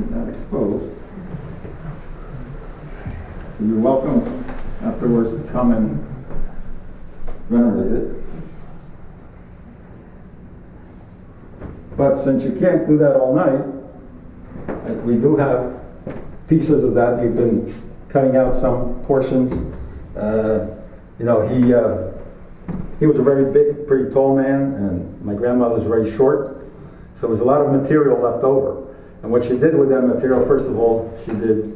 Not exposed. So you're welcome afterwards to come and venerate it. But since you can't do that all night, we do have pieces of that. We've been cutting out some portions. He was a very big, pretty tall man, and my grandmother was very short. So there was a lot of material left over. And what she did with that material, first of all, she did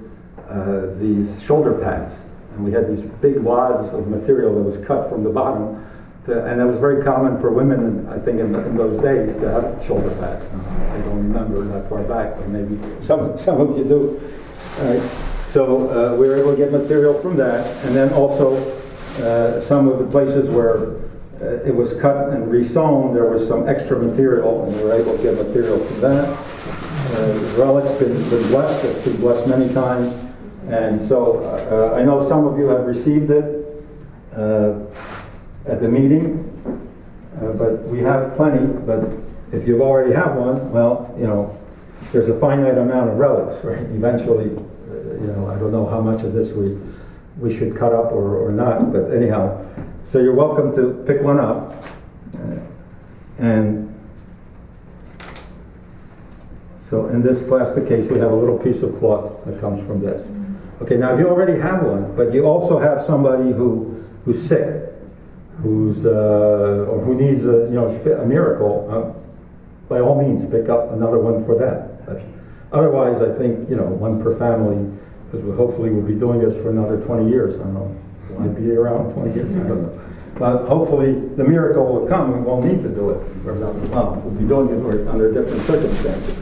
these shoulder pads. And we had these big wads of material that was cut from the bottom. And that was very common for women, I think, in those days to have shoulder pads. I don't remember that far back, but maybe some of you do. All right. So we were able to get material from that. And then also some of the places where it was cut and resewn, there was some extra material, and we were able to get material from that. The relic's been blessed. It's been blessed many times. And so I know some of you have received it at the meeting, but we have plenty. But if you already have one, well, there's a finite amount of relics, right? Eventually, I don't know how much of this we should cut up or not, but anyhow. So you're welcome to pick one up. And so in this plastic case, we have a little piece of cloth that comes from this. Okay, now if you already have one, but you also have somebody who's sick, or who needs a miracle, by all means pick up another one for that. But otherwise, I think one per family, because hopefully we'll be doing this for another 20 years. I don't know, will I be around 20 years? I don't know. But hopefully the miracle will come. We won't need to do it for another month. We'll be doing it under different circumstances.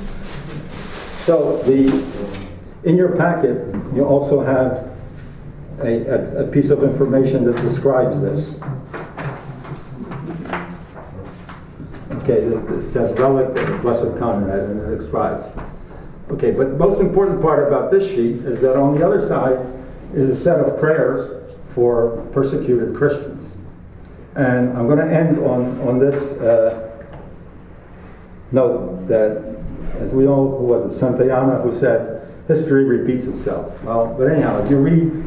So in your packet, you also have a piece of information that describes this. Okay, it says relic of the Blessed Conrad, and it describes. Okay, but the most important part about this sheet is that on the other side is a set of prayers for persecuted Christians. And I'm going to end on this note that, as we know, who was it, Santayana, who said, history repeats itself. Well, but anyhow, if you read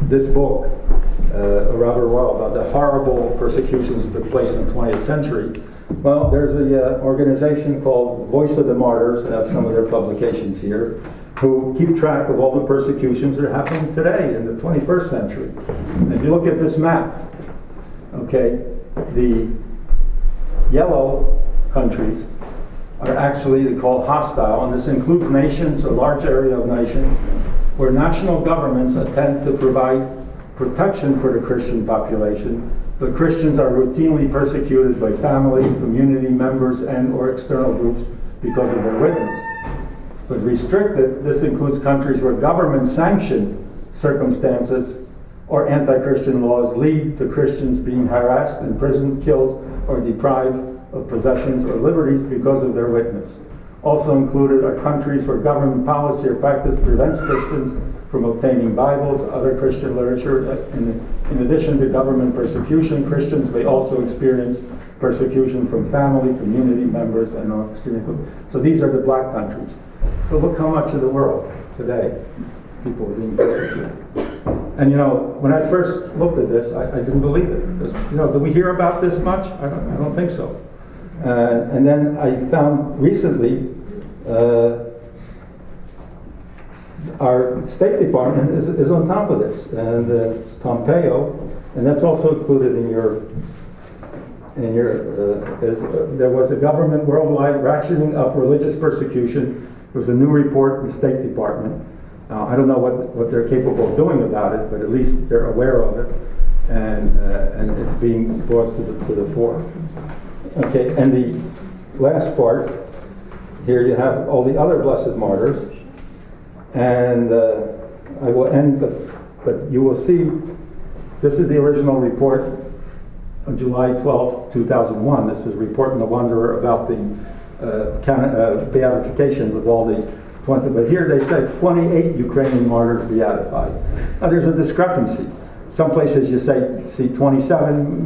this book, Robert Royal, about the horrible persecutions that took place in the 20th century, well, there's an organization called Voice of the Martyrs, and that's some of their publications here, who keep track of all the persecutions that are happening today in the 21st century. And if you look at this map, okay, the yellow countries are actually called hostile, and this includes nations, a large area of nations, where national governments attempt to provide protection for the Christian population, but Christians are routinely persecuted by family, community members, and or external groups because of their witness. But restricted, this includes countries where government-sanctioned circumstances or anti-Christian laws lead to Christians being harassed, imprisoned, killed, or deprived of possessions or liberties because of their witness. Also included are countries where government policy or practice prevents Christians from obtaining Bibles, other Christian literature. In addition to government persecution, Christians may also experience persecution from family, community members, and extreme. So these are the black countries. So look how much of the world today people are being persecuted. And when I first looked at this, I didn't believe it. Because, do we hear about this much? I don't think so. And then I found recently our State Department is on top of this, and Pompeo, and that's also included in your. There was a government worldwide ratcheting up religious persecution. There was a new report in the State Department. I don't know what they're capable of doing about it, but at least they're aware of it, and it's being brought to the fore. Okay, and the last part here you have all the other blessed martyrs, and I will end, but you will see this is the original report on July 12, 2001. This is Report in the Wanderer about the beatifications of all the 20, but here they say 28 Ukrainian martyrs beatified. Now there's a discrepancy. Some places you see 27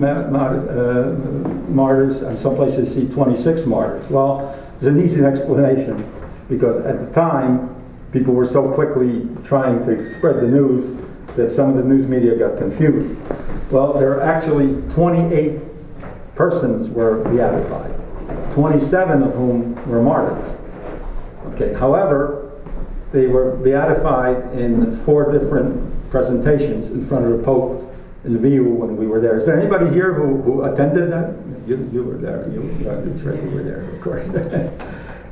martyrs, and some places see 26 martyrs. Well, there's an easy explanation, because at the time, people were so quickly trying to spread the news that some of the news media got confused. Well, there are actually 28 persons were beatified, 27 of whom were martyrs. Okay. However, they were beatified in 4 different presentations in front of the Pope in Lviv when we were there. Is there anybody here who attended that? You were there. You were there, of course.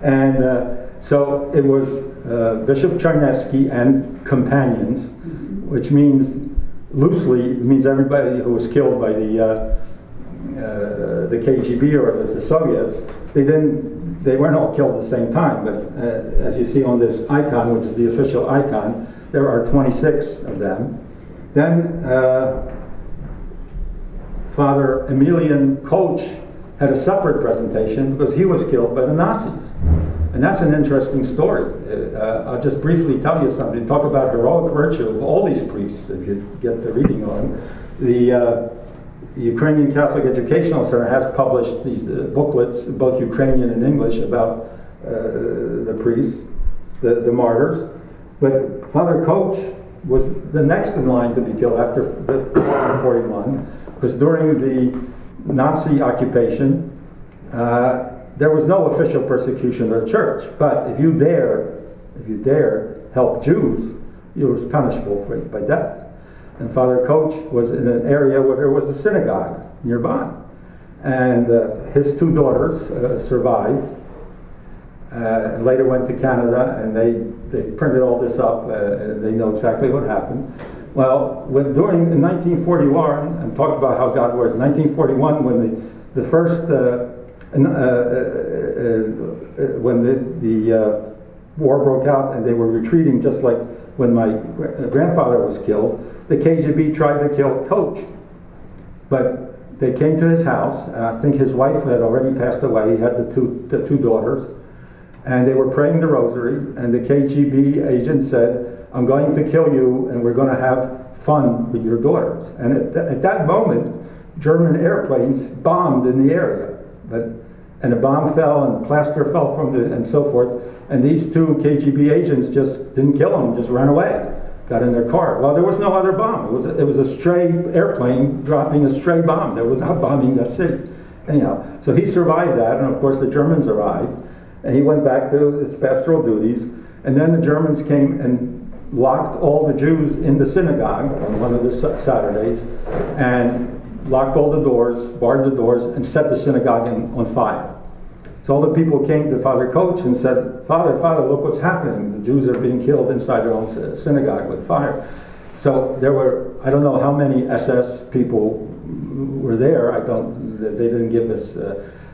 And so it was Bishop Charnetsky and companions, which means loosely it means everybody who was killed by the KGB or the Soviets. They weren't all killed at the same time, but as you see on this icon, which is the official icon, there are 26 of them. Then Father Emilian Koch had a separate presentation because he was killed by the Nazis. And that's an interesting story. I'll just briefly tell you something. Talk about heroic virtue of all these priests, if you get the reading on. The Ukrainian Catholic Educational Center has published these booklets, both Ukrainian and English, about the priests, the martyrs. But Father Koch was the next in line to be killed after 1941, because during the Nazi occupation, there was no official persecution of the church. But if you dare help Jews, you were punishable by death. And Father Koch was in an area where there was a synagogue nearby. And his 2 daughters survived, and later went to Canada, and they printed all this up, and they know exactly what happened. Well, in 1941, and talked about how God works, in 1941, when the first, when the war broke out and they were retreating, just like when my grandfather was killed, the KGB tried to kill Koch. But they came to his house, and I think his wife had already passed away. He had the two daughters, and they were praying the rosary, and the KGB agent said, "I'm going to kill you, and we're going to have fun with your daughters." And at that moment, German airplanes bombed in the area, and a bomb fell, and plaster fell from and so forth. And these 2 KGB agents just didn't kill him, just ran away, got in their car. Well, there was no other bomb. It was a stray airplane dropping a stray bomb. They were not bombing that city. Anyhow, so he survived that, and of course the Germans arrived, and he went back to his pastoral duties. And then the Germans came and locked all the Jews in the synagogue on one of the Saturdays, and locked all the doors, barred the doors, and set the synagogue on fire. So all the people came to Father Coach and said, Father, look what's happening. The Jews are being killed inside their own synagogue with fire. So there were, I don't know how many SS people were there. They didn't give us,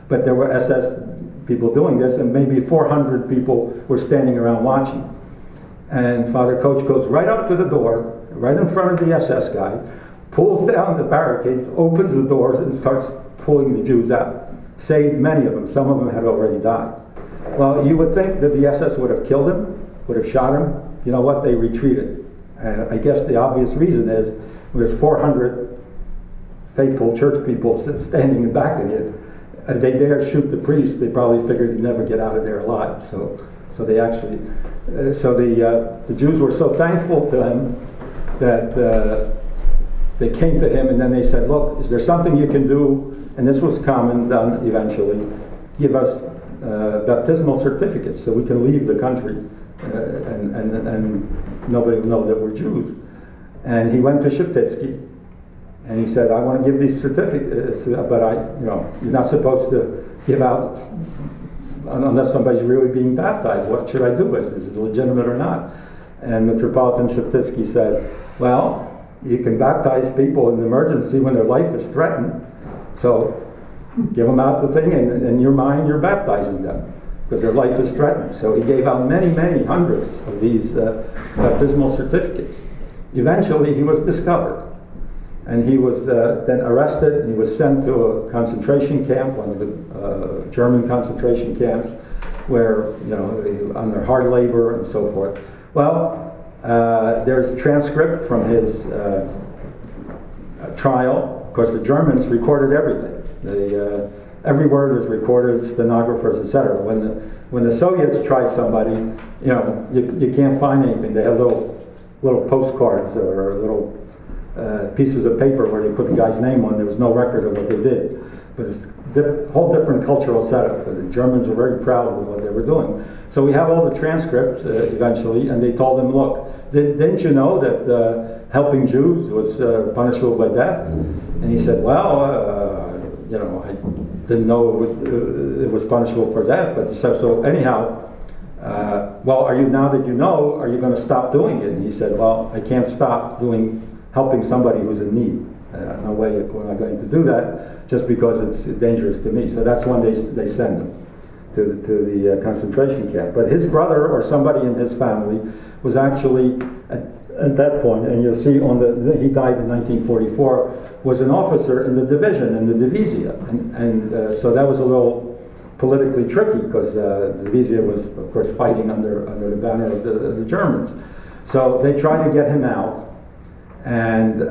but there were SS people doing this, and maybe 400 people were standing around watching. And Father Coach goes right up to the door, right in front of the SS guy, pulls down the barricades, opens the doors, and starts pulling the Jews out. Saved many of them. Some of them had already died. Well, you would think that the SS would have killed him, would have shot him. You know what? They retreated. And I guess the obvious reason is there's 400 faithful church people standing in back of you. If they dared shoot the priest, they probably figured he'd never get out of there alive. So they actually, the Jews were so thankful to him that they came to him, and then they said, look, is there something you can do? And this was done eventually. Give us baptismal certificates so we can leave the country and nobody will know that we're Jews. And he went to Sheptytsky and he said, I want to give these certificates, but you're not supposed to give out unless somebody's really being baptized. What should I do with it? Is it legitimate or not? And Metropolitan Sheptytsky said, well, you can baptize people in an emergency when their life is threatened. So give them out the thing, and in your mind you're baptizing them because their life is threatened. So he gave out many, many hundreds of these baptismal certificates. Eventually he was discovered, and he was then arrested, and he was sent to a concentration camp, one of the German concentration camps, where under hard labor and so forth. Well, there's transcript from his trial. Of course, the Germans recorded everything. Every word was recorded, stenographers, etc. When the Soviets tried somebody, you can't find anything. They had little postcards or little pieces of paper where they put the guy's name on. There was no record of what they did. But it's a whole different cultural setup. The Germans were very proud of what they were doing. So we have all the transcripts eventually, and they told him, look, didn't you know that helping Jews was punishable by death? And he said, well, I didn't know it was punishable for death. But so anyhow, well, now that you know, are you going to stop doing it? And he said, well, I can't stop helping somebody who's in need. No way am I going to do that just because it's dangerous to me. So that's when they send him to the concentration camp. But his brother or somebody in his family was actually at that point, and you'll see he died in 1944, was an officer in the division, in the Divizia. And so that was a little politically tricky because the Divizia was, of course, fighting under the banner of the Germans. So they tried to get him out, and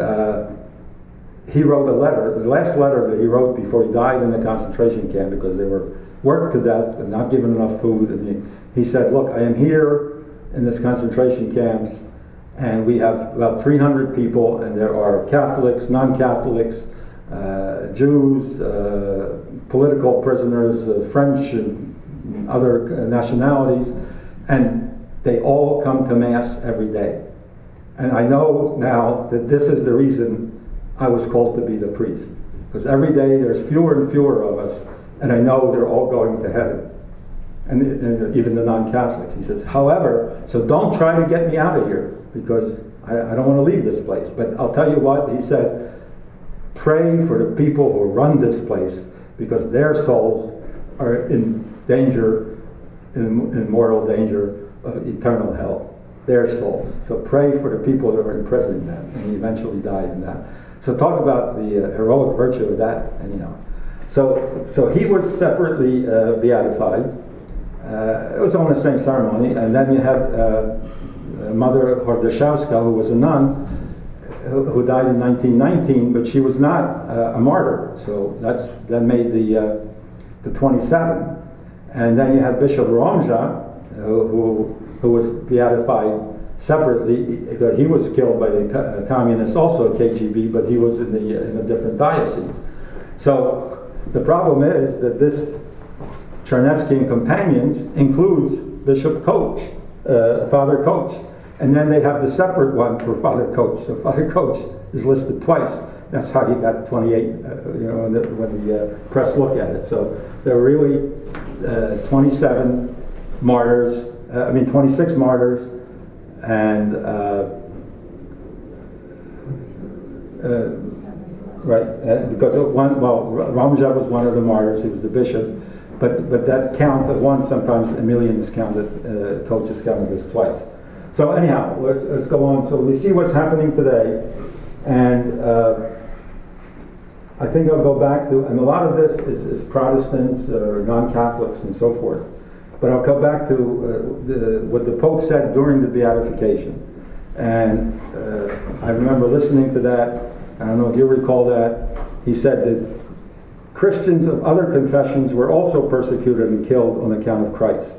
he wrote a letter, the last letter that he wrote before he died in the concentration camp, because they were worked to death and not given enough food. And he said, look, I am here in this concentration camps, and we have about 300 people, and there are Catholics, non-Catholics, Jews, political prisoners, French and other nationalities, and they all come to Mass every day. And I know now that this is the reason I was called to be the priest, because every day there's fewer and fewer of us, and I know they're all going to heaven, and even the non-Catholics. He says, however, so don't try to get me out of here, because I don't want to leave this place. But I'll tell you what, he said, pray for the people who run this place, because their souls are in danger, in mortal danger of eternal hell. Their souls. So pray for the people that are in prison in that, and he eventually died in that. So talk about the heroic virtue of that, anyhow. So he was separately beatified. It was on the same ceremony, and then you had Mother Hordashowska, who was a nun, who died in 1919, but she was not a martyr. So that made the 27. And then you had Bishop Romja, who was beatified separately, because he was killed by the communists, also KGB, but he was in a different diocese. So the problem is that this Chernetsky and Companions includes Bishop Koch, Father Koch, and then they have the separate one for Father Koch. So Father Koch is listed twice. That's how he got 28, when the press look at it. So they're really 27 martyrs, 26 martyrs, and because Ramja was one of the martyrs, he was the bishop, but that count of one, sometimes a million is counted, Coach is counted as twice. So anyhow, let's go on. So we see what's happening today, and I think I'll go back to, and a lot of this is Protestants or non-Catholics and so forth, but I'll go back to what the Pope said during the beatification. And I remember listening to that. I don't know if you recall that. He said that Christians of other confessions were also persecuted and killed on account of Christ.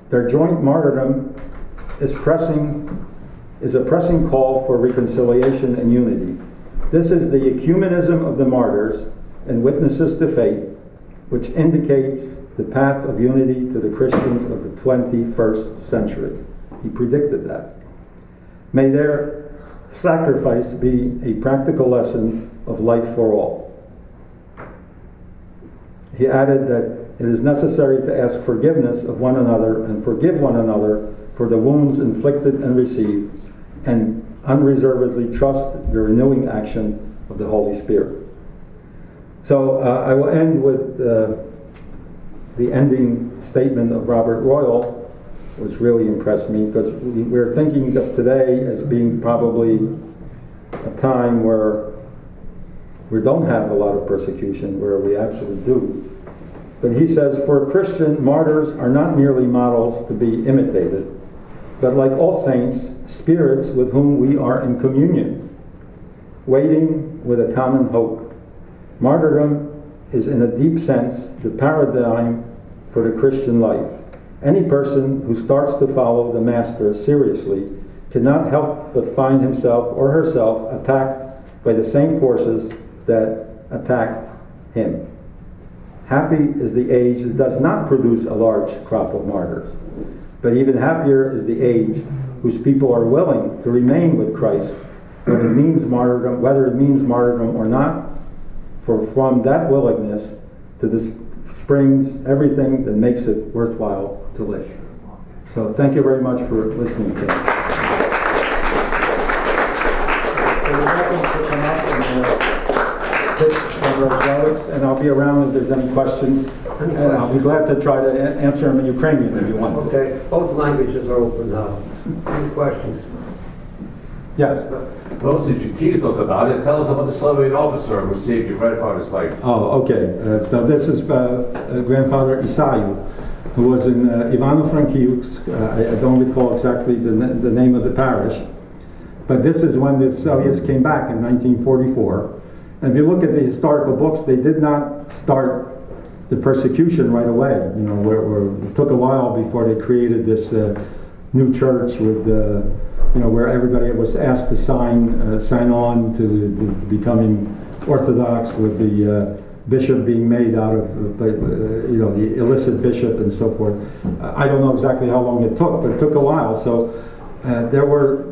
Their joint martyrdom is a pressing call for reconciliation and unity. This is the ecumenism of the martyrs and witnesses to faith, which indicates the path of unity to the Christians of the 21st century. He predicted that. May their sacrifice be a practical lesson of life for all. He added that it is necessary to ask forgiveness of one another and forgive one another for the wounds inflicted and received, and unreservedly trust the renewing action of the Holy Spirit. So I will end with the ending statement of Robert Royal, which really impressed me, because we're thinking of today as being probably a time where we don't have a lot of persecution, where we actually do. But he says, for a Christian, martyrs are not merely models to be imitated, but like all saints, spirits with whom we are in communion, waiting with a common hope. Martyrdom is, in a deep sense, the paradigm for the Christian life. Any person who starts to follow the Master seriously cannot help but find himself or herself attacked by the same forces that attacked him. Happy is the age that does not produce a large crop of martyrs. But even happier is the age whose people are willing to remain with Christ, whether it means martyrdom or not, for from that willingness to this springs everything that makes it worthwhile to live. So thank you very much for listening to me. So you're welcome to come up and pick some of those relics, and I'll be around if there's any questions. And I'll be glad to try to answer them in Ukrainian if you want to. Okay, both languages are open now. Any questions? Yes. Well, since you teased us about it, tell us about the Slovene officer who saved your grandfather's life. Oh, okay. So this is grandfather Isayu, who was in Ivano-Frankivsk. I don't recall exactly the name of the parish. But this is when the Soviets came back in 1944. And if you look at the historical books, they did not start the persecution right away. You know, where it took a while before they created this new church with where everybody was asked to sign on to becoming Orthodox, with the bishop being made out of the illicit bishop and so forth. I don't know exactly how long it took, but it took a while. So there were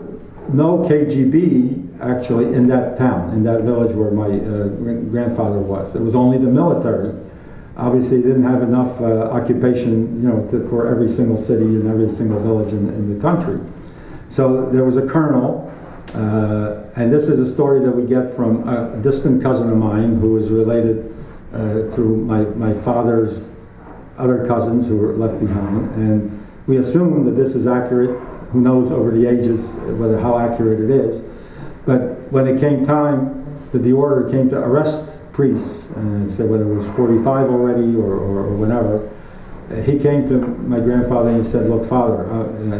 no KGB actually in that town, in that village where my grandfather was. It was only the military. Obviously, they didn't have enough occupation, for every single city and every single village in the country. So there was a colonel, and this is a story that we get from a distant cousin of mine who was related through my father's other cousins who were left behind. And we assume that this is accurate. Who knows over the ages how accurate it is. But when it came time that the order came to arrest priests, so whether it was 45 already or whenever, he came to my grandfather and he said, "Look, Father,"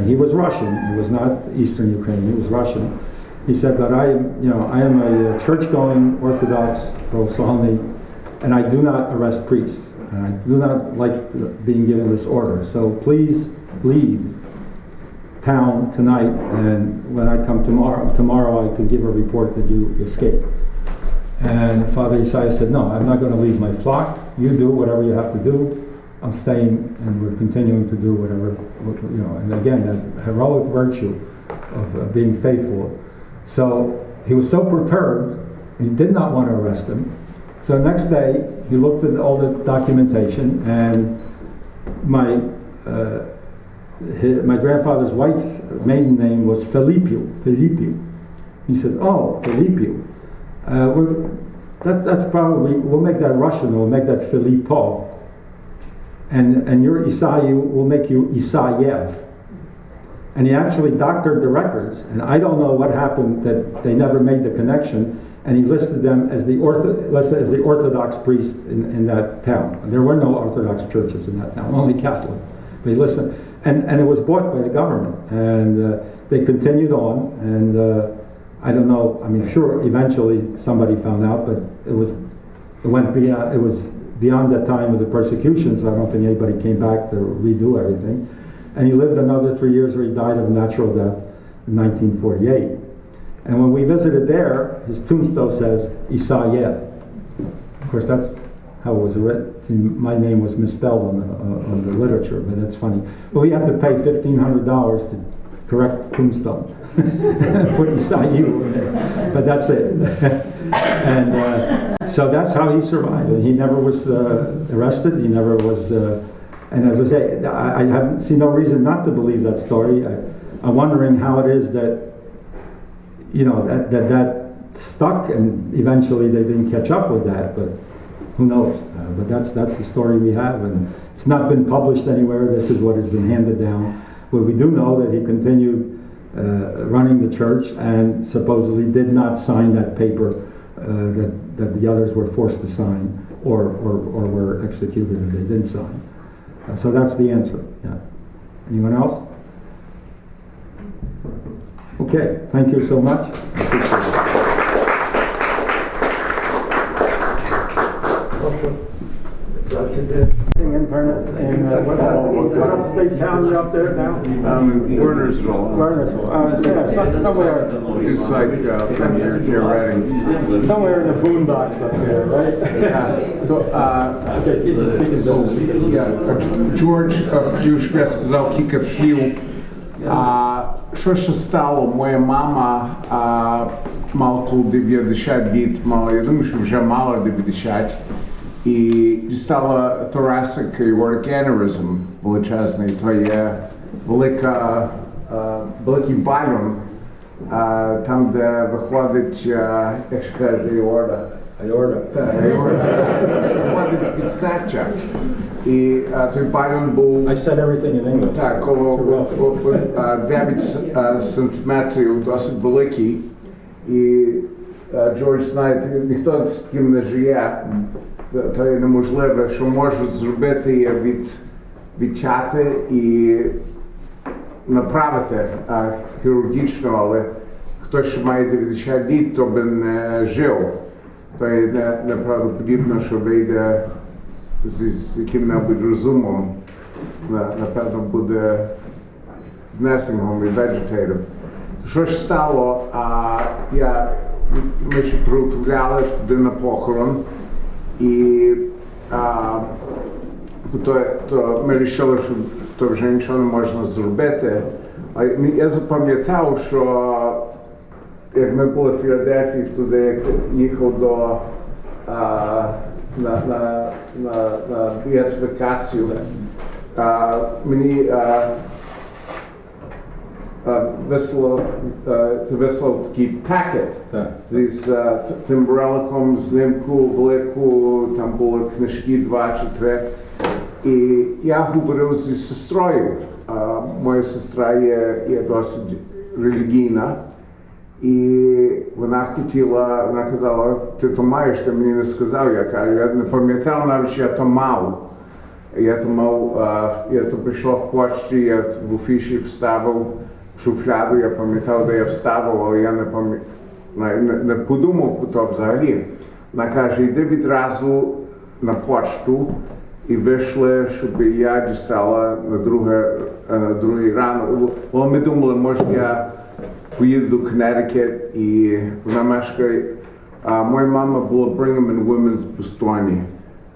he was Russian. He was not Eastern Ukrainian. He was Russian. He said, "But I am a church-going Orthodox Pravoslavny, and I do not arrest priests. And I do not like being given this order. So please leave town tonight, and when I come tomorrow I can give a report that you escaped." And Father Isaiah said, "No, I'm not going to leave my flock. You do whatever you have to do. I'm staying, and we're continuing to do whatever, And again, that heroic virtue of being faithful. So he was so perturbed, he did not want to arrest him. So the next day, he looked at all the documentation, and my my grandfather's wife's maiden name was Filippo. He says, "Oh, Filippo. That's probably, we'll make that Russian. We'll make that Filippo. And your Isayu, we'll make you Isayev." And he actually doctored the records, and I don't know what happened that they never made the connection. And he listed them as the Orthodox priest in that town. There were no Orthodox churches in that town, only Catholic. But he listed, and it was bought by the government, and they continued on. And I don't know. I mean, sure, eventually somebody found out, but it was beyond that time of the persecution. So I don't think anybody came back to redo everything. And he lived another 3 years, where he died of natural death in 1948. And when we visited there, his tombstone says Isayev. Of course, that's how it was written. My name was misspelled on the literature, but that's funny. But we have to pay $1,500 to correct the tombstone. Put Isayu in there. But that's it. And so that's how he survived. He never was arrested. He never was... and as I say, I haven't seen no reason not to believe that story. I'm wondering how it is that that stuck, and eventually they didn't catch up with that, but who knows? But that's the story we have, and it's not been published anywhere. This is what has been handed down. But we do know that he continued running the church, and supposedly did not sign that paper that the others were forced to sign, or were executed if they didn't sign. So that's the answer. Yeah. Anyone else? Okay, thank you so much. Internists in what upstate town you up there now? Wernersville. Somewhere. Just like from near Reading. Somewhere in the boondocks up there, right? George Дюшка сказав кілька слів. Що ще стало? Моя мама мала коли 90 літ, я думаю, що вже мала 90, і дістала thoracic aortic aneurysm величезний. То є великий балон, там, де виходить, як ще кажуть, аорта. Виходить підсеча. І той балон був... I said everything in English. Так, коло 9 сантиметрів, досить великий. І Джордж знає, ніхто з таким не живе, то є неможливе, що можуть зробити є відчати і направити хірургічно, але хтось, що має 90 літ, то би не жив. То є неправдоподібно, що вийде з яким-небудь розумом, напевно, буде nursing-home і vegetative. Що ж стало, ми ще приготували туди на похорон, і то ми вирішили, що то вже нічого не можна зробити. Я запам'ятав, що як ми були в Філадельфії, туди як їхав до на біатифікацію, мені вислав такий пакет з тим реликом, знімку велику, там були книжки 2 чи 3. І я говорив зі сестрою. Моя сестра є досить релігійна. І вона казала, ти то маєш, ти мені не сказав. Я кажу, я не пам'ятав навіть, що я то мав. Я то прийшов в почті, я в афіші вставив в шуфляду, я пам'ятав, де я вставив, але я не подумав про то взагалі. Вона каже, йди відразу на почту і вийшли, щоб я дістала на другий рано. Бо ми думали, може я поїду до Коннектикут, і вона мешкає. Моя мама була Brigham and Women's в Бостоні.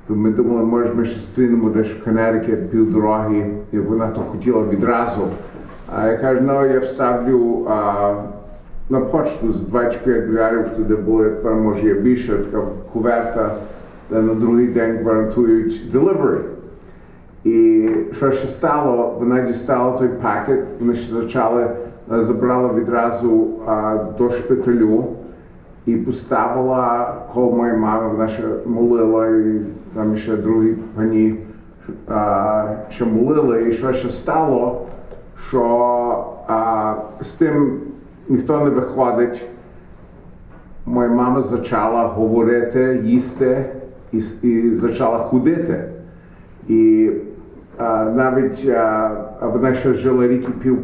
То ми думали, може ми ще стрінемо десь в Коннектикут півдороги, і вона то хотіла відразу. Я кажу, я вставлю на почту з 25 доларів, туди були, тепер може є більше, така куверта, де на другий день гарантують delivery. І що ще стало, вона дістала той пакет, вони ще забрала відразу до шпиталю і поставила коло моєї мами, вона ще молила, і там ще другі пані ще молили, і що ще стало, що з тим ніхто не виходить. Моя мама почала говорити, їсти і почала ходити. І навіть вона ще жила рік і пів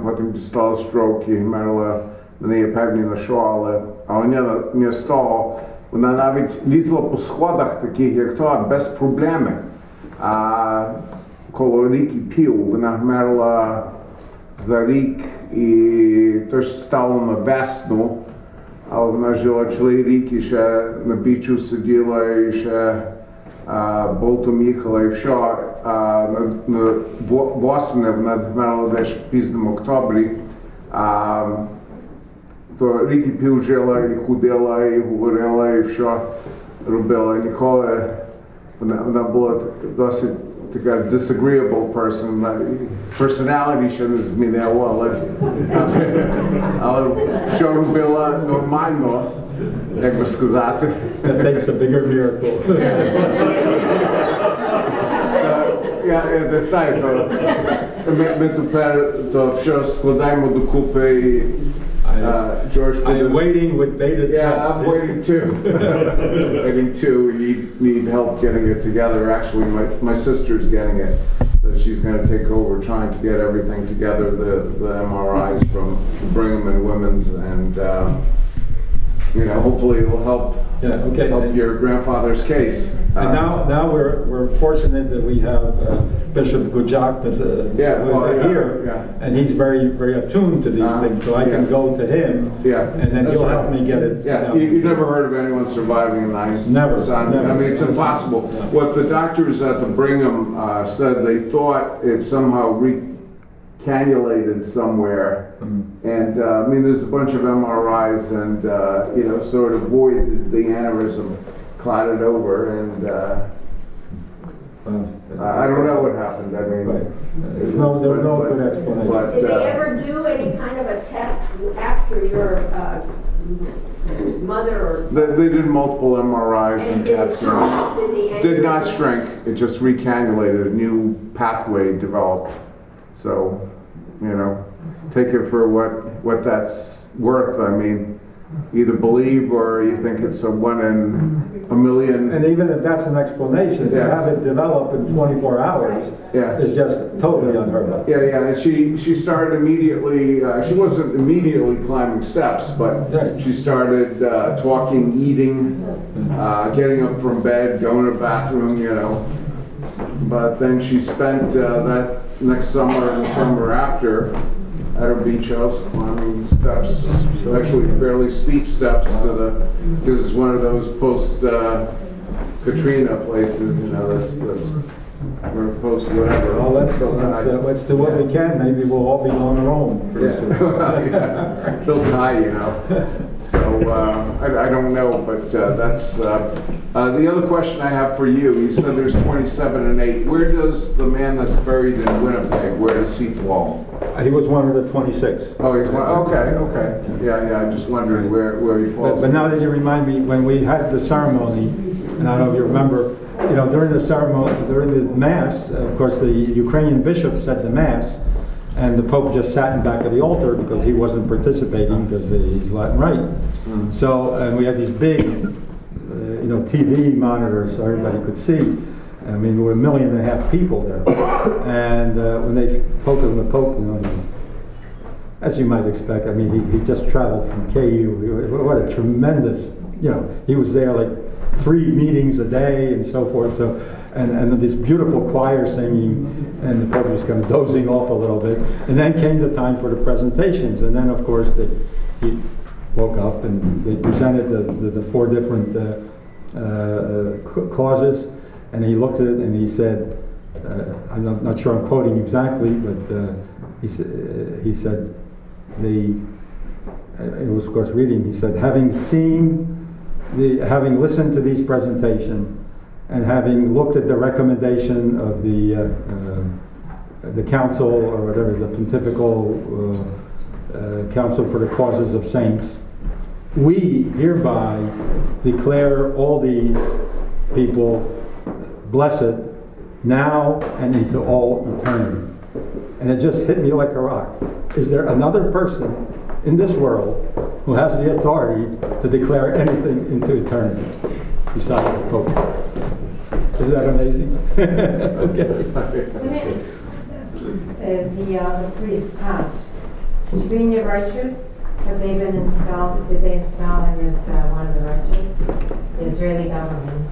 потім дістала строк і вмерла, не є певні на що, але не з того. Вона навіть лізла по сходах таких, як то, без проблеми. Коло рік і пів вона вмерла за рік, і то ж стало на весну, але вона жила цілий рік і ще на бічу сиділа, і ще болтом їхала, і все. Восени вона вмерла десь в пізному октобрі. То рік і пів жила, і ходила, і говорила, і все робила. Ніколи вона була досить така disagreeable person. Personality ще не змінило, але що робила нормально, як би сказати. That takes a bigger miracle. Я не знаю, ми тепер то все складаємо докупи і George. I'm waiting with bated breath. Yeah, I'm waiting too. Waiting too. We need help getting it together. Actually, my sister's getting it, so she's going to take over trying to get everything together, the MRIs from Brigham and Women's, and hopefully it will help. Yeah, okay. Help your grandfather's case. And now we're fortunate that we have Bishop Gujak here, and he's very attuned to these things, so I can go to him, and then he'll help me get it. Yeah, you've never heard of anyone surviving a 9 Never. I mean, it's impossible. No. What the doctors at the Brigham said, they thought it somehow cannulated somewhere, and I mean there's a bunch of MRIs and sort of voided the aneurysm, clotted over, and I don't know what happened. I mean, there's no good explanation. But, did they ever do any kind of a test after your mother or? They did multiple MRIs and CAT scans. Did not shrink. It just recannulated. A new pathway developed. So, take it for what that's worth. I mean, either believe or you think it's a 1 in a million. And even if that's an explanation, to have it develop in 24 hours is just totally unheard of. Yeah, and she started immediately, she wasn't immediately climbing steps, but she started talking, eating, getting up from bed, going to the bathroom, But then she spent that next summer and the summer after at her beach house climbing steps, actually fairly steep steps because it's one of those post-Katrina places, that's post whatever. Well, let's do what we can. Maybe we'll all be on our own pretty soon. They'll die, So I don't know, but that's the other question I have for you. You said there's 27 and 8. Where does the man that's buried in Winnipeg, where does he fall? He was one of the 26. Oh, he's one. Okay. Yeah. I just wondered where he falls. But now that you remind me, when we had the ceremony, and I don't know if you remember, during the ceremony, during the mass, of course, the Ukrainian bishop said the mass, and the Pope just sat in back of the altar because he wasn't participating because he's Latin right. So, and we had these big, TV monitors so everybody could see. I mean, there were 1.5 million people there. And when they focused on the Pope, as you might expect, I mean, he just traveled from KU. What a tremendous, he was there like 3 meetings a day and so forth. So, and this beautiful choir singing, and the Pope was kind of dozing off a little bit. And then came the time for the presentations. And then, of course, he woke up and they presented the 4 different causes. And he looked at it and he said, I'm not sure I'm quoting exactly, but he said, it was of course reading, he said, having listened to these presentations, and having looked at the recommendation of the council, or whatever, the Pontifical Council for the Causes of Saints, we hereby declare all these people blessed now and into all eternity. And it just hit me like a rock. Is there another person in this world who has the authority to declare anything into eternity besides the Pope? Is that amazing? Okay. The priest patch. Shvina righteous, have they been installed? Did they install him as one of the righteous? The Israeli government.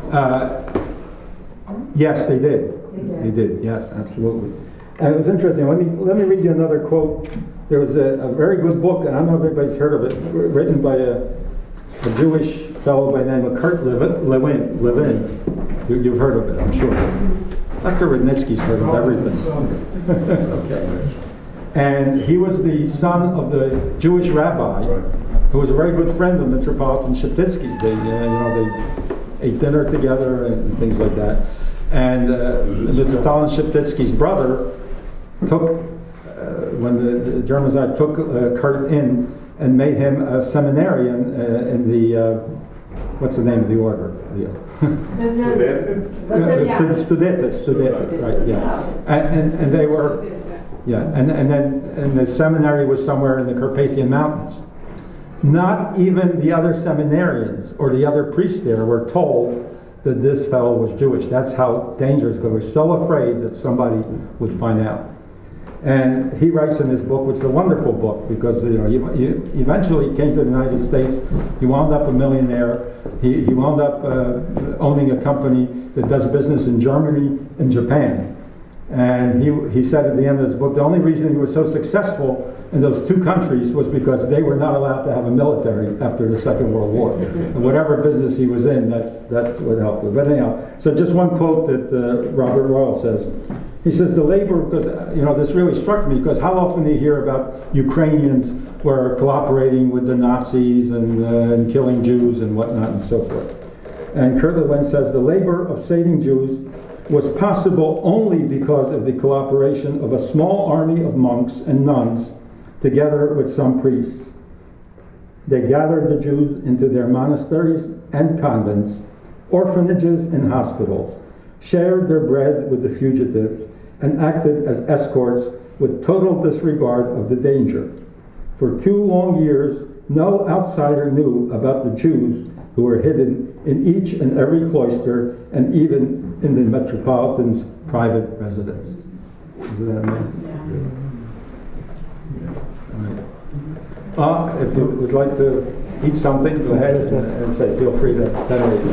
Yes, they did. They did. They did. Yes, absolutely. And it was interesting. Let me read you another quote. There was a very good book, and I don't know if everybody's heard of it, written by a Jewish fellow by the name of Kurt Levin. You've heard of it, I'm sure. Dr. Rudnitsky's heard of everything. Okay. And he was the son of the Jewish rabbi, who was a very good friend of Metropolitan Sheptitsky. They ate dinner together and things like that. And Metropolitan Sheptitsky's brother took, when the Germans took Kurt in and made him a seminarian in the, what's the name of the order? Studente, right, yeah. And they were, yeah, and the seminary was somewhere in the Carpathian Mountains. Not even the other seminarians or the other priests there were told that this fellow was Jewish. That's how dangerous, because they were so afraid that somebody would find out. And he writes in his book, which is a wonderful book, because he eventually came to the United States. He wound up a millionaire. He wound up owning a company that does business in Germany and Japan. And he said at the end of his book, the only reason he was so successful in those two countries was because they were not allowed to have a military after the Second World War. And whatever business he was in, that's what helped him. But anyhow, so just one quote that Robert Royal says. He says, the labor, because this really struck me, because how often do you hear about Ukrainians who are cooperating with the Nazis and killing Jews and whatnot and so forth. And Kurt Lewin says, the labor of saving Jews was possible only because of the cooperation of a small army of monks and nuns together with some priests. They gathered the Jews into their monasteries and convents, orphanages and hospitals, shared their bread with the fugitives, and acted as escorts with total disregard of the danger. For 2 long years, no outsider knew about the Jews who were hidden in each and every cloister and even in the Metropolitan's private residence. Isn't that amazing? Yeah. If you would like to eat something, go ahead and say, feel free to donate.